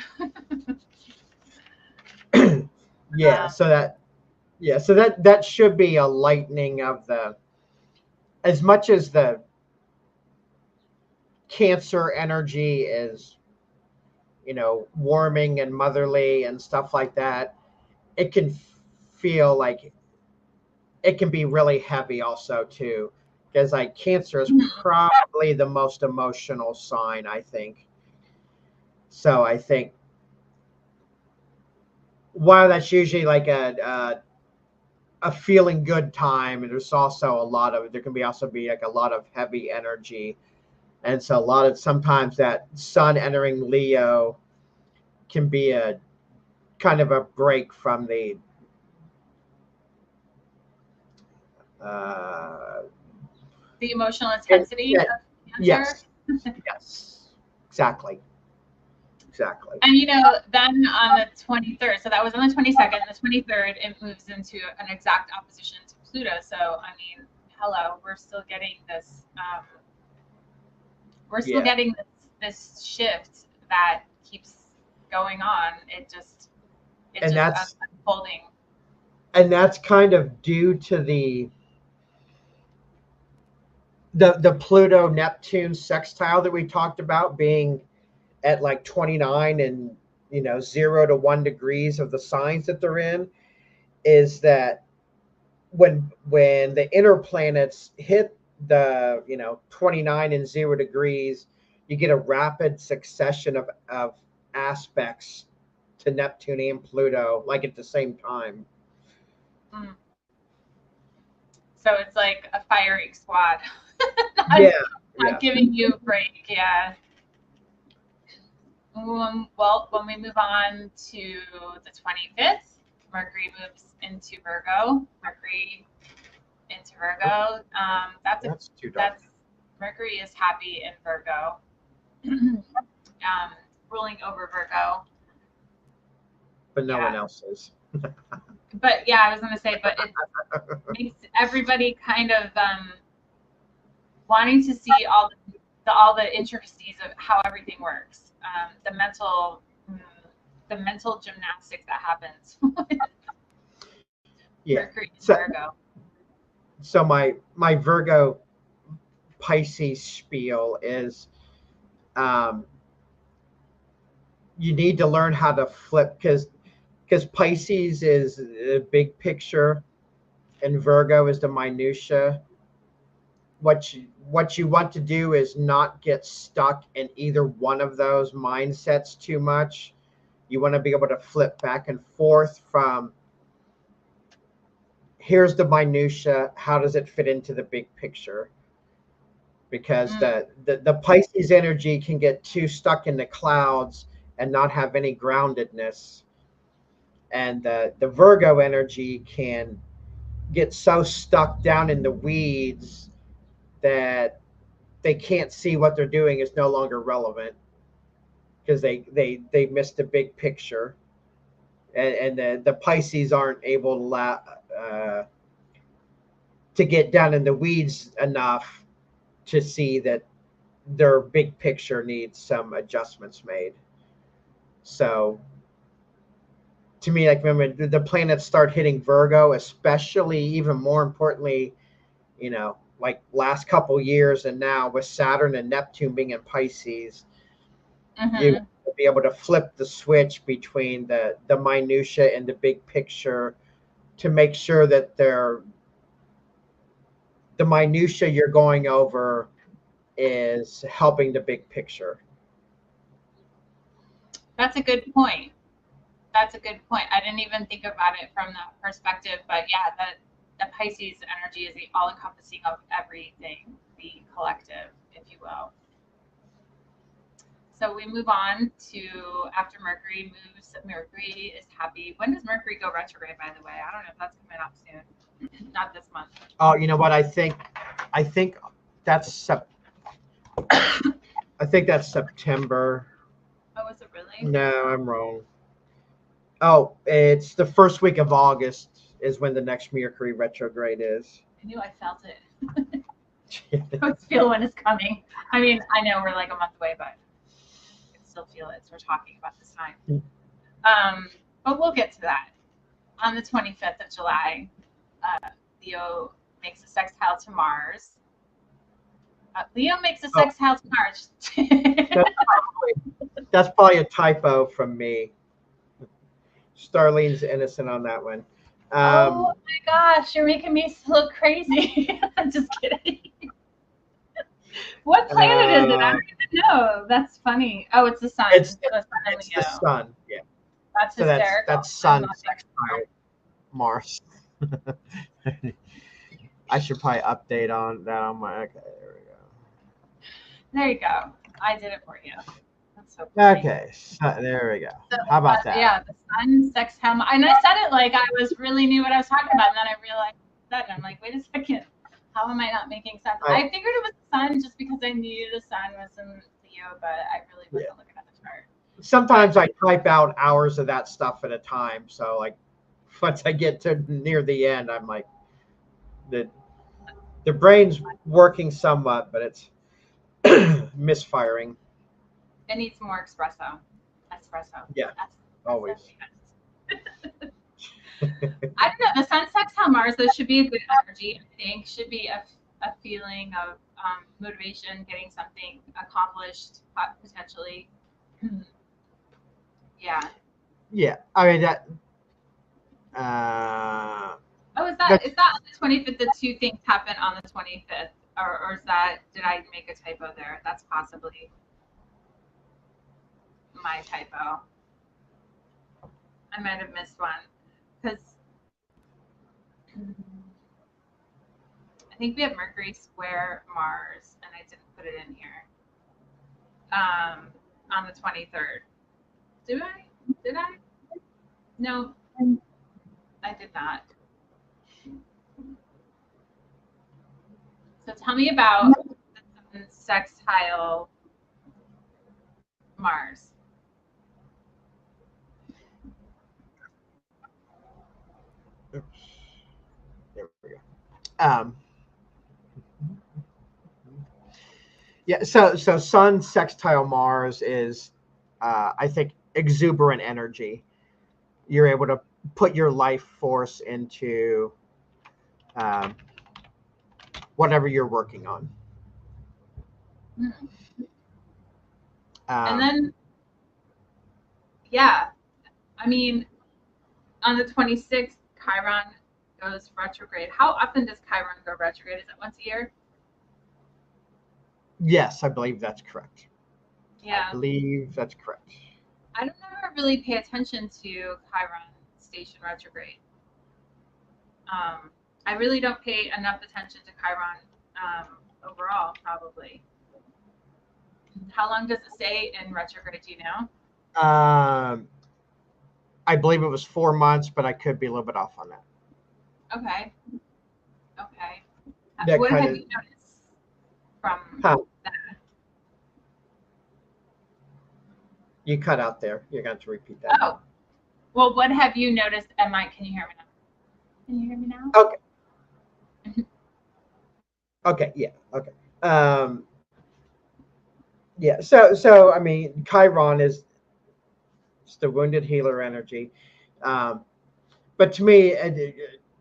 So that should be a lightening of as much as the Cancer energy is, warming and motherly and stuff like that. It can feel like it can be really heavy also too, because like Cancer is probably the most emotional sign, I think. So I think while that's usually like a feeling good time, and there's also there can also be like a lot of heavy energy. And so sometimes that sun entering Leo can be a kind of a break from the emotional intensity of Cancer. Yes, exactly. And then on the 23rd, so that was on the 22nd, the 23rd, it moves into an exact opposition to Pluto. So I mean, hello, we're still getting this. Getting this shift that keeps going on. It's just unfolding. And that's kind of due to the Pluto Neptune sextile that we talked about being at like 29 and 0 to 1 degrees of the signs that they're in, is that when the inner planets hit the 29 and 0 degrees, you get a rapid succession of aspects to Neptune and Pluto like at the same time. So it's like a firing squad. not giving you a break. Well, when we move on to the 25th, Mercury moves into Virgo. Mercury is happy in Virgo, ruling over Virgo. But no one else is. But I was going to say, but it makes everybody kind of wanting to see all the intricacies of how everything works, the mental gymnastics that happens. Mercury in Virgo. So my Virgo Pisces spiel is, you need to learn how to flip, because Pisces is the big picture and Virgo is the minutia. What you want to do is not get stuck in either one of those mindsets too much. You want to be able to flip back and forth from, here's the minutia, how does it fit into the big picture? Because the Pisces energy can get too stuck in the clouds and not have any groundedness. And the Virgo energy can get so stuck down in the weeds that they can't see what they're doing is no longer relevant because they missed the big picture, and the Pisces aren't able to get down in the weeds enough to see that their big picture needs some adjustments made. So to me, like when the planets start hitting Virgo, especially, even more importantly, like last couple years and now with Saturn and Neptune being in Pisces, you will be able to flip the switch between the minutia and the big picture to make sure that the minutia you're going over is helping the big picture. That's a good point. That's a good point. I didn't even think about it from that perspective, but yeah, the Pisces energy is the all-encompassing of everything, the collective, if you will. So we move on to after Mercury moves. Mercury is happy. When does Mercury go retrograde, by the way? I don't know if that's coming up soon. Not this month. Oh, you know what? I think that's I think that's September. Oh, is it really? No, I'm wrong. Oh, it's the first week of August is when the next Mercury retrograde is. I knew I felt it. I always feel when it's coming. I mean, I know we're like a month away, but I can still feel it. So we're talking about this time. But we'll get to that. On the 25th of July, Leo makes a sextile to Mars. Leo makes a sextile to Mars. That's probably a typo from me. Starlene's innocent on that one. Oh my gosh, you're making me look crazy. I'm just kidding. What planet is it? I don't even know. That's funny. Oh, it's the sun. It's the sun. Yeah. That's so hysterical. That's sun sextile Mars. I should probably update on that on my. Okay, there we go. There you go. I did it for you. That's so funny. Okay, so there we go. How about that? Yeah, the sun sextile. And I said it like I was really knew what I was talking about, and then I realized that I'm like, wait a second. How am I not making sense? I figured it was the sun just because I knew the sun was in Leo, but I really wasn't looking at the chart. Sometimes I type out hours of that stuff at a time. So like once I get to near the end, I'm like, the brain's working somewhat, but it's misfiring. It needs more espresso. Yeah, always. I don't know. The sun sextile Mars, though, should be a good energy. I think should be a feeling of motivation, getting something accomplished, potentially. Yeah. Yeah, I mean that. Is that on the 25th? The two things happen on the 25th, or is that? Did I make a typo there? That's possibly my typo. I might have missed one because I think we have Mercury square Mars, and I didn't put it in here. On the 23rd. Did I? No, I did not. So tell me about the sextile Mars. Oops. There we go. Yeah, so Sun sextile Mars is, I think, exuberant energy. You're able to put your life force into whatever you're working on. And then, yeah, I mean, on the 26th, Chiron goes retrograde. How often does Chiron go retrograde? Is it once a year? Yes, I believe that's correct. Yeah. I believe that's correct. I don't ever really pay attention to Chiron station retrograde. I really don't pay enough attention to Chiron overall, probably. How long does it stay in retrograde? Do you know? I believe it was 4 months, but I could be a little bit off on that. Okay. That What kind have of, you noticed? from Huh. that. You cut out there. You're going to repeat that. Oh, well, what have you noticed? Can you hear me now? Can you hear me now? Okay. Okay. Yeah. Okay. Yeah. So I mean, Chiron is it's the wounded healer energy, but to me,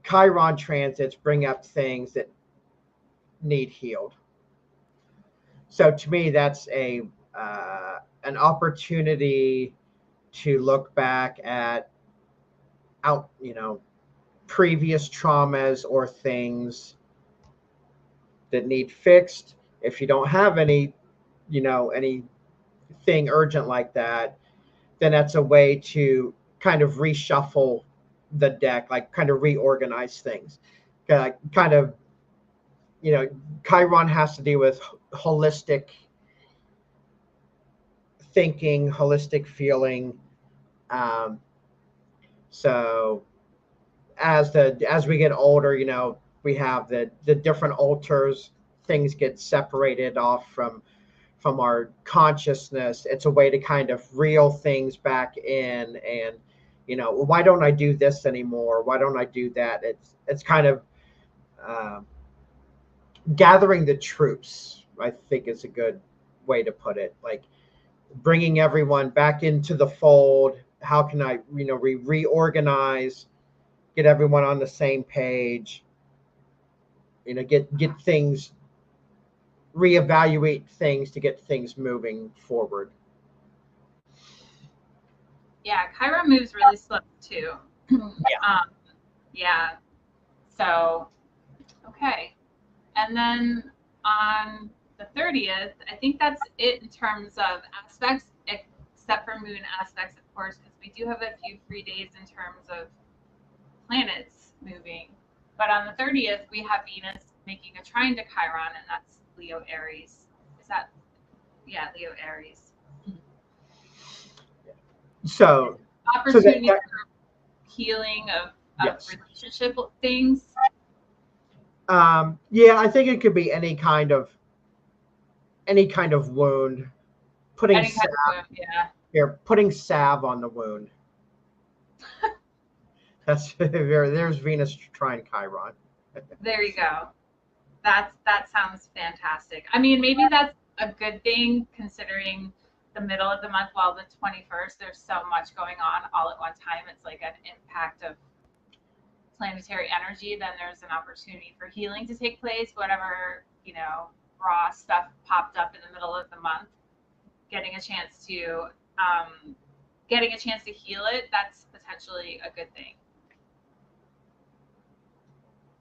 Chiron transits bring up things that need healed. So to me, that's an opportunity to look back at previous traumas or things that need fixed. If you don't have anything urgent like that, then that's a way to kind of reshuffle the deck, like kind of reorganize things. Kind of, Chiron has to do with holistic thinking, holistic feeling. So as we get older, we have the different alters. Things get separated off from our consciousness. It's a way to kind of reel things back in, and why don't I do this anymore? Why don't I do that? It's kind of gathering the troops, I think, is a good way to put it. Like bringing everyone back into the fold. How can I reorganize, get everyone on the same page, get things, reevaluate things to get things moving forward. Yeah, Chiron moves really slow too. Yeah. Yeah. So, okay. And then on the 30th, I think that's it in terms of aspects, except for moon aspects, of course, because we do have a few free days in terms of planets moving. But on the 30th, we have Venus making a trine to Chiron, and that's Leo Aries. Is that, yeah, Leo Aries. So opportunity for healing of yes. relationship things. Yeah, I think it could be any kind of wound. Putting salve on the wound. That's there's Venus trine Chiron. There you go. That sounds fantastic. I mean, maybe that's a good thing considering the middle of the month, while the 21st, there's so much going on all at one time. It's like an impact of planetary energy. Then there's an opportunity for healing to take place. Whatever, raw stuff popped up in the middle of the month, getting a chance to heal it, that's potentially a good thing.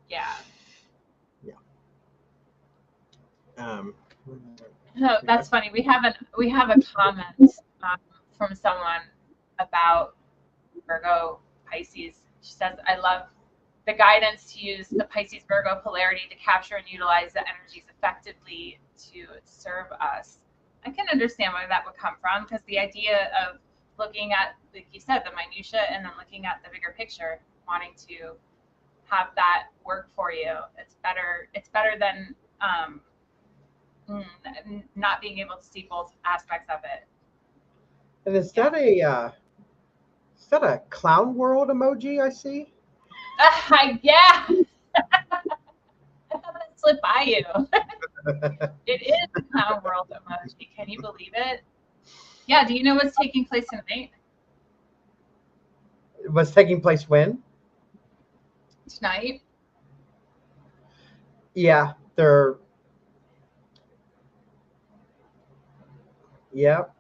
Yeah. No, that's funny. We have a comment from someone about Virgo Pisces. She says, "I love the guidance to use the Pisces Virgo polarity to capture and utilize the energies effectively to serve us." I can understand where that would come from, because the idea of looking at, like you said, the minutia and then looking at the bigger picture, wanting to have that work for you. It's better than not being able to see both aspects of it. And is that a clown world emoji I see? Yeah. I thought that slipped by you. It is a clown world emoji. Can you believe it? Yeah. Do you know what's taking place tonight? What's taking place when? Tonight. Yeah, they're. Yep.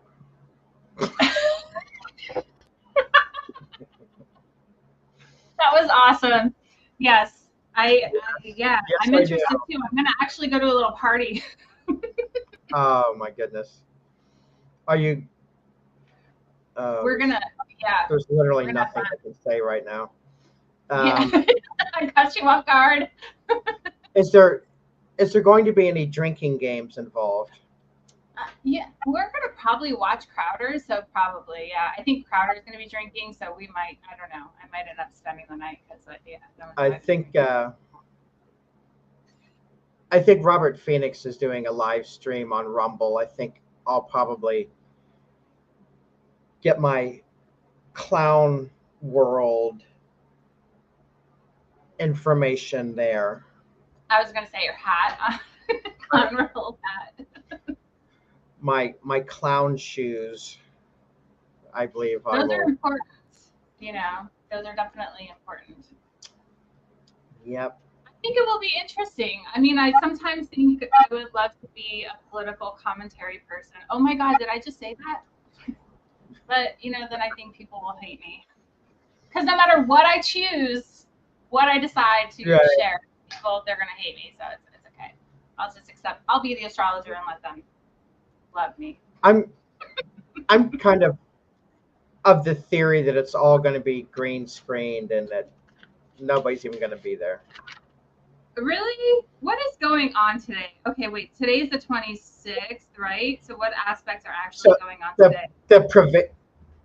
That was awesome. Yes. I'm interested too. I'm gonna actually go to a little party. Oh my goodness. Are you? We're gonna. Yeah. There's literally nothing I can say right now. Yeah. I caught you off guard. Is there going to be any drinking games involved? Yeah, we're gonna probably watch Crowder, so probably, yeah. I think Crowder's gonna be drinking, so we might. I don't know. I might end up spending the night because I think I think Robert Phoenix is doing a live stream on Rumble. I think I'll probably get my clown world information there. I was going to say your hat. Clown world hat. My clown shoes, I believe. Those are important. You know, those are definitely important. Yep. I think it will be interesting. I mean, I sometimes think I would love to be a political commentary person. Oh my God, did I just say that? But, you know, then I think people will hate me. Because no matter what I choose, what I decide to share with people, they're going to hate me. So it's okay. I'll just accept. I'll be the astrologer and let them love me. I'm kind of the theory that it's all going to be green screened and that nobody's even going to be there. Really? What is going on today? Okay, wait. Today's the 26th, right? So what aspects are actually going on today?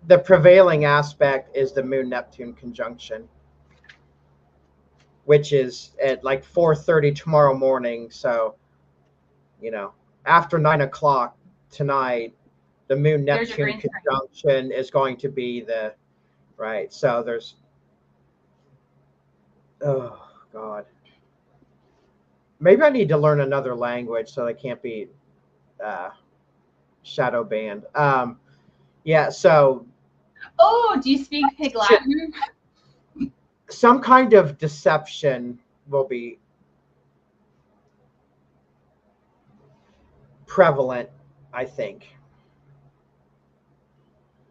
The prevailing aspect is the Moon Neptune conjunction, which is at like 4:30 tomorrow morning. So, you know, after 9 o'clock tonight, the Moon Neptune conjunction is going to be the right. So there's, oh God, maybe I need to learn another language so I can't be shadow banned. Yeah. So. Oh, do you speak Pig Latin? Some kind of deception will be prevalent, I think.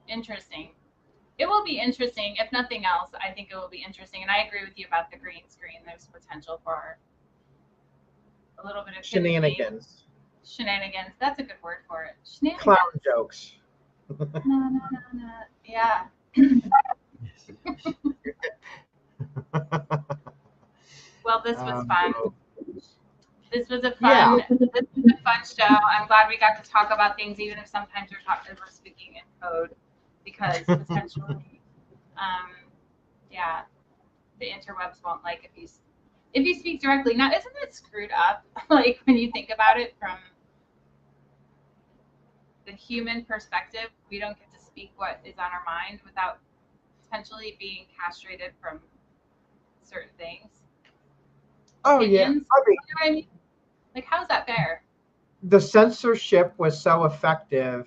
Interesting. It will be interesting. If nothing else, I think it will be interesting. And I agree with you about the green screen. There's potential for a little bit of shenanigans. Shenanigans. That's a good word for it. Shenanigans. Clown jokes. No. Yeah. Well, this was fun. This was a fun show. I'm glad we got to talk about things, even if sometimes we're speaking in code, because potentially, the interwebs won't like if you speak directly. Now, isn't it screwed up? Like when you think about it from the human perspective, we don't get to speak what is on our mind without potentially being castrated from certain things. Oh, opinions. yeah. You know what I mean? Like, how's that fair? The censorship was so effective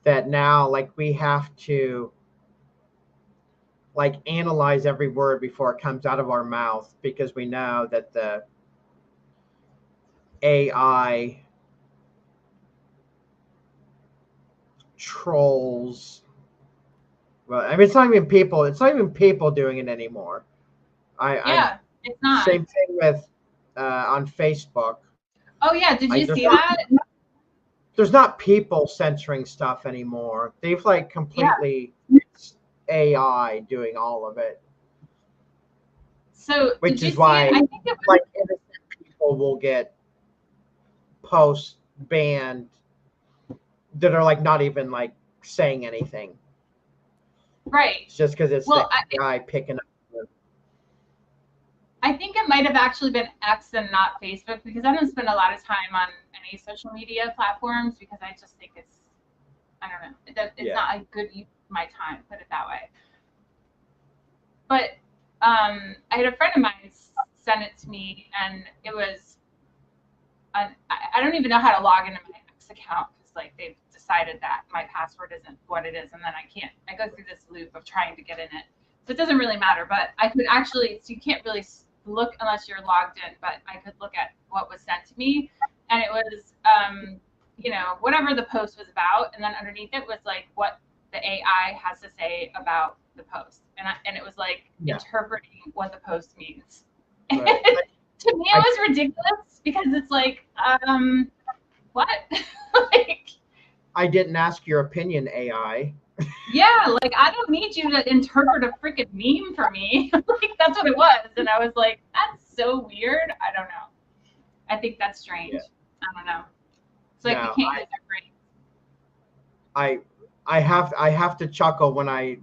that now, like, we have to, like, analyze every word before it comes out of our mouth, because we know that the AI trolls. Well, I mean, it's not even people doing it anymore. It's not. Same thing with on Facebook. Oh yeah, did you see that? There's not people censoring stuff anymore. They've like completely AI doing all of it. So which is why I think it was, like innocent people will get posts banned that are like not even like saying anything. Right. It's just because it's the guy picking up. I think it might have actually been X and not Facebook, because I don't spend a lot of time on any social media platforms, because I just think it's, I don't know, it's not a good use of my time, put it that way. But I had a friend of mine send it to me, and it was, I don't even know how to log into my X account, because like they've decided that my password isn't what it is, and then I go through this loop of trying to get in it. So it doesn't really matter, but I could actually, so you can't really look unless you're logged in, but I could look at what was sent to me, and it was, you know, whatever the post was about, and then underneath it was like what the AI has to say about the post, and it was like interpreting what the post means. Right. To me, it was ridiculous, because it's like, what? Like, I didn't ask your opinion, AI. Yeah, like, I don't need you to interpret a freaking meme for me. Like, that's what it was. And I was like, that's so weird. I don't know. I think that's strange. I don't know. It's like you can't use your brain. I have to chuckle when I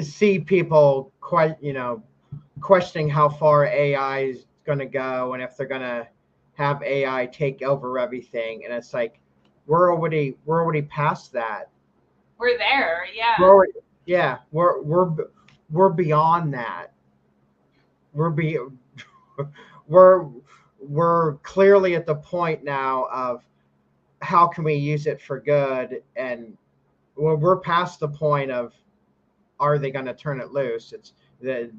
see people questioning how far AI going to go and if they're going to have AI take over everything. And it's like, we're already past that. We're there. Yeah. We're beyond that. We're clearly at the point now of how can we use it for good, and we're past the point of are they going to turn it loose? It's the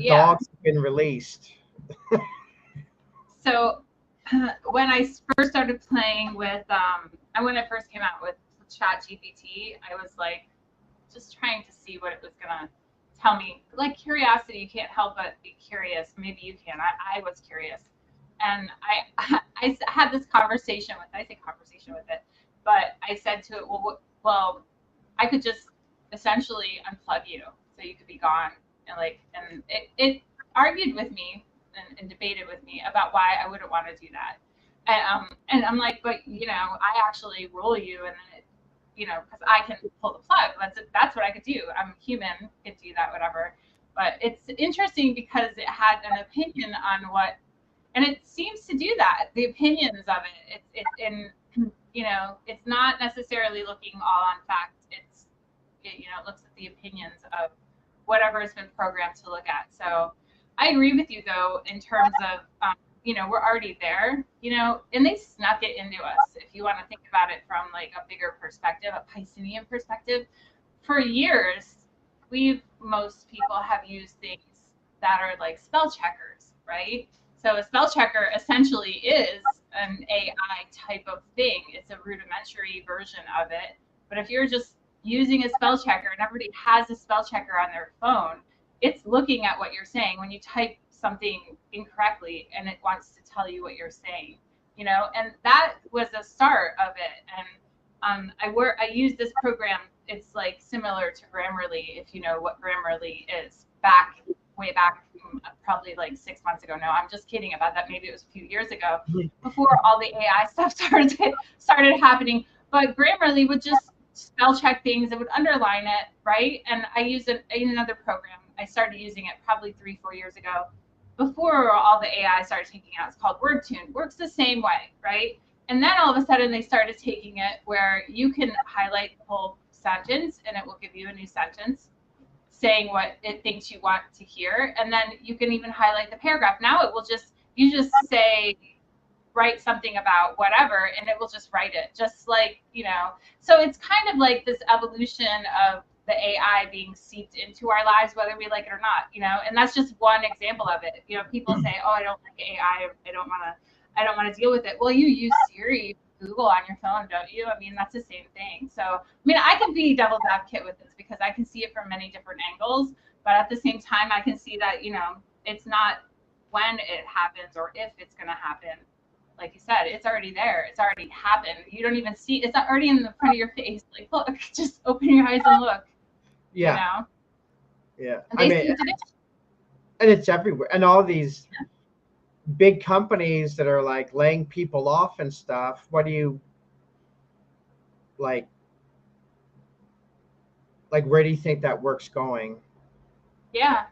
dogs have been released. So when I first started playing with when I first came out with ChatGPT, I was like just trying to see what it was gonna tell me. Like curiosity, you can't help but be curious. Maybe you can. I was curious, and I had this conversation with. I say conversation with it, but I said to it, well, I could just essentially unplug you so you could be gone, and it argued with me and debated with me about why I wouldn't want to do that. And I'm like, but I actually rule you, and then because I can pull the plug. That's what I could do. I'm human, could do that, whatever. But it's interesting because it had an opinion on what, and it seems to do that. The opinions of it, it's not necessarily looking all on fact. It looks at the opinions of whatever has been programmed to look at. So I agree with you though, in terms of, we're already there, and they snuck it into us. If you want to think about it from like a bigger perspective, a Piscean perspective, for years, most people have used things that are like spell checkers, right? So a spell checker essentially is an AI type of thing. It's a rudimentary version of it. But if you're just using a spell checker and everybody has a spell checker on their phone, it's looking at what you're saying when you type something incorrectly and it wants to tell you what you're saying, and that was the start of it. And I use this program. It's like similar to Grammarly, if you know what Grammarly is, way back probably like 6 months ago. No, I'm just kidding about that. Maybe it was a few years ago before all the AI stuff started happening. But Grammarly would just spell check things. It would underline it, right? And I used another program. I started using it probably 3-4 years ago, before all the AI started taking out. It's called WordTune. Works the same way, right? And then all of a sudden they started taking it where you can highlight the whole sentence and it will give you a new sentence saying what it thinks you want to hear. And then you can even highlight the paragraph. Now it will you just say, write something about whatever, and it will just write it, just like, so it's kind of like this evolution of the AI being seeped into our lives, whether we like it or not, and that's just one example of it. People say, oh, I don't like AI, I don't want to deal with it. Well, you use Siri, Google on your phone, don't you? I mean, that's the same thing. So, I mean, I can be devil's advocate with this because I can see it from many different angles, but at the same time, I can see that, it's not when it happens or if it's going to happen. Like you said, it's already there. It's already happened. You don't even see it's already in the front of your face. Like, look, just open your eyes and look. Yeah. Yeah. And and it's everywhere. And all these big companies that are like laying people off and stuff. What do you like? Where do you think that work's going? Yeah.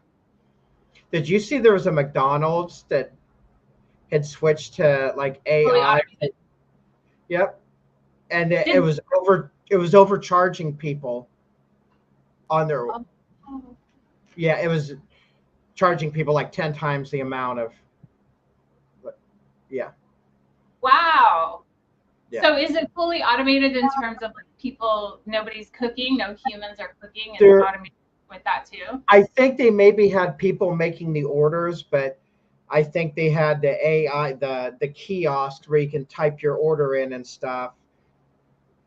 Did you see there was a McDonald's that had switched to like AI? Yep. And it was overcharging people on their. Yeah, it was charging people like 10 times the amount of. Yeah. Wow. Yeah. So is it fully automated in terms of like people? Nobody's cooking. No humans are cooking. It's automated with that too. I think they maybe had people making the orders, but I think they had the AI, the kiosk where you can type your order in and stuff,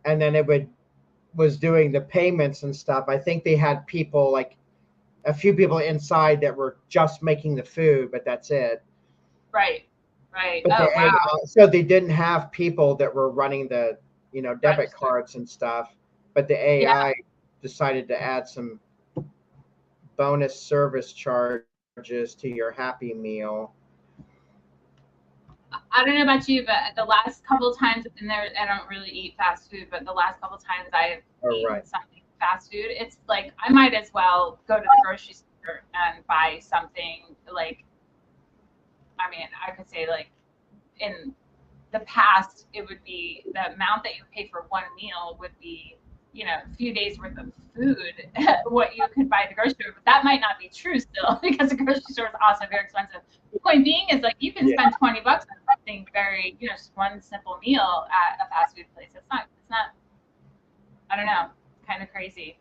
and then it was doing the payments and stuff. I think they had people, like a few people inside that were just making the food, but that's it. Right. But wow. So they didn't have people that were running the debit cards and stuff, but the AI decided to add some bonus service charges to your Happy Meal. I don't know about you, but the last couple of times in there, I don't really eat fast food, but the last couple of times I've eaten something fast food, it's like I might as well go to the grocery store and buy something like I mean, I could say like in the past, it would be the amount that you pay for one meal would be, you know, a few days worth of food, what you could buy at the grocery store. But that might not be true still because the grocery store is also very expensive. The point being is like you can spend $20 on something very, you know, just one simple meal at a fast food place. It's not, I don't know, kind of crazy.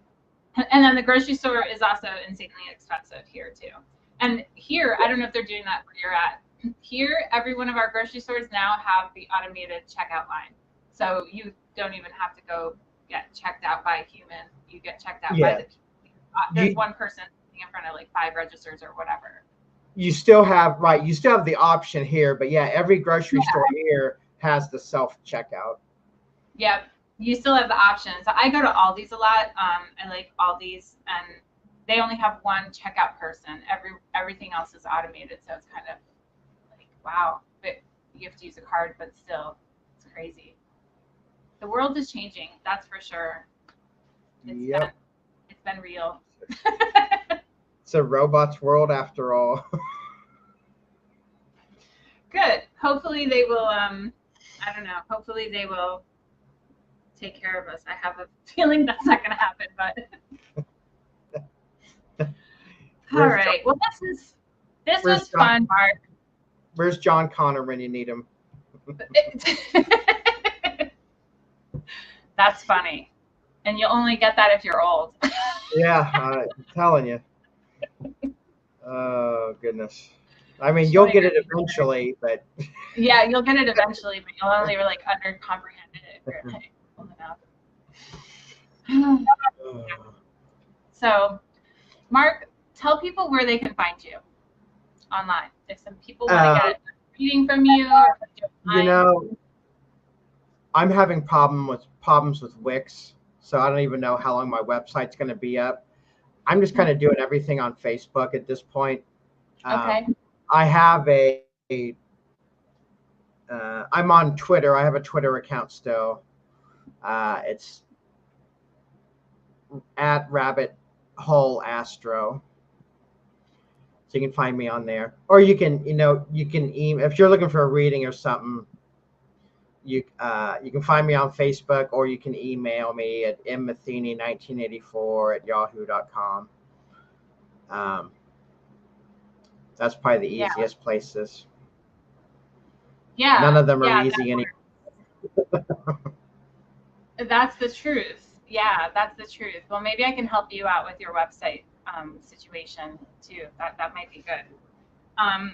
And then the grocery store is also insanely expensive here too. And here, I don't know if they're doing that where you're at. Here, every one of our grocery stores now have the automated checkout line. So you don't even have to go get checked out by a human. You get checked out by the there's one person in front of like 5 registers or whatever. You still have the option here, but yeah, every grocery store here has the self checkout. Yep, you still have the option. So I go to Aldi's a lot. I like Aldi's, and they only have one checkout person. Everything else is automated, so it's kind of like wow. But you have to use a card, but still, it's crazy. The world is changing, that's for sure. It's been real. It's a robot's world after all. Good. Hopefully they will. I don't know. Hopefully they will take care of us. I have a feeling that's not going to happen, but. All right. Well, this was fun, Mark. Where's John Connor when you need him? That's funny, and you'll only get that if you're old. Yeah, I'm telling you. Oh goodness. I mean, you'll get it eventually, but. Yeah, you'll get it eventually, but you'll only like under comprehend it if you're like old enough. So, Mark, tell people where they can find you online. If some people want to get a reading from you, or you know, I'm having problems with Wix, so I don't even know how long my website's going to be up. I'm just kind of doing everything on Facebook at this point. Okay. I have I'm on Twitter. I have a Twitter account still. It's at Rabbit Hole Astro. So you can find me on there, or you can email if you're looking for a reading or something. You can find me on Facebook, or you can email me at mmetheny1984@yahoo.com. That's probably the easiest places. Yeah. None of them are easy anymore. That's the truth. Yeah, that's the truth. Well, maybe I can help you out with your website situation too. That might be good. I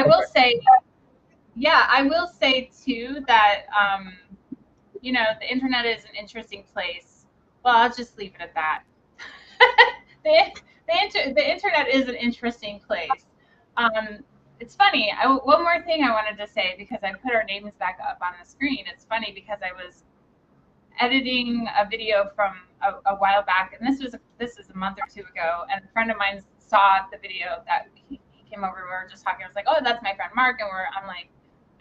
will say, I will say too that you know, the internet is an interesting place. Well, I'll just leave it at that. The internet is an interesting place. It's funny. One more thing I wanted to say, because I put our names back up on the screen. It's funny because I was editing a video from a while back, and this was a month or two ago, and a friend of mine saw the video that he came over. We were just talking. I was like, "Oh, that's my friend Mark," and I'm like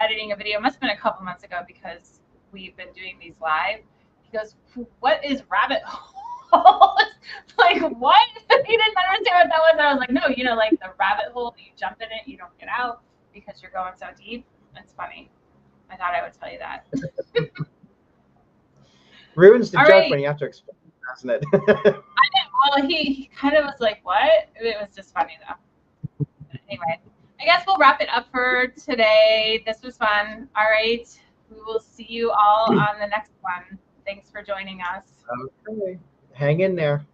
editing a video. It must have been a couple months ago because we've been doing these live. He goes, "What is rabbit hole?" Like, what? He didn't understand what that was. And I was like, "No, you know, like the rabbit hole, you jump in it, you don't get out because you're going so deep." It's funny. I thought I would tell you that. Ruins the joke when you have to explain, doesn't it? I know. Well, he kind of was like, "What?" It was just funny though. Anyway, I guess we'll wrap it up for today. This was fun. All right. We will see you all on the next one. Thanks for joining us. Okay. Hang in there.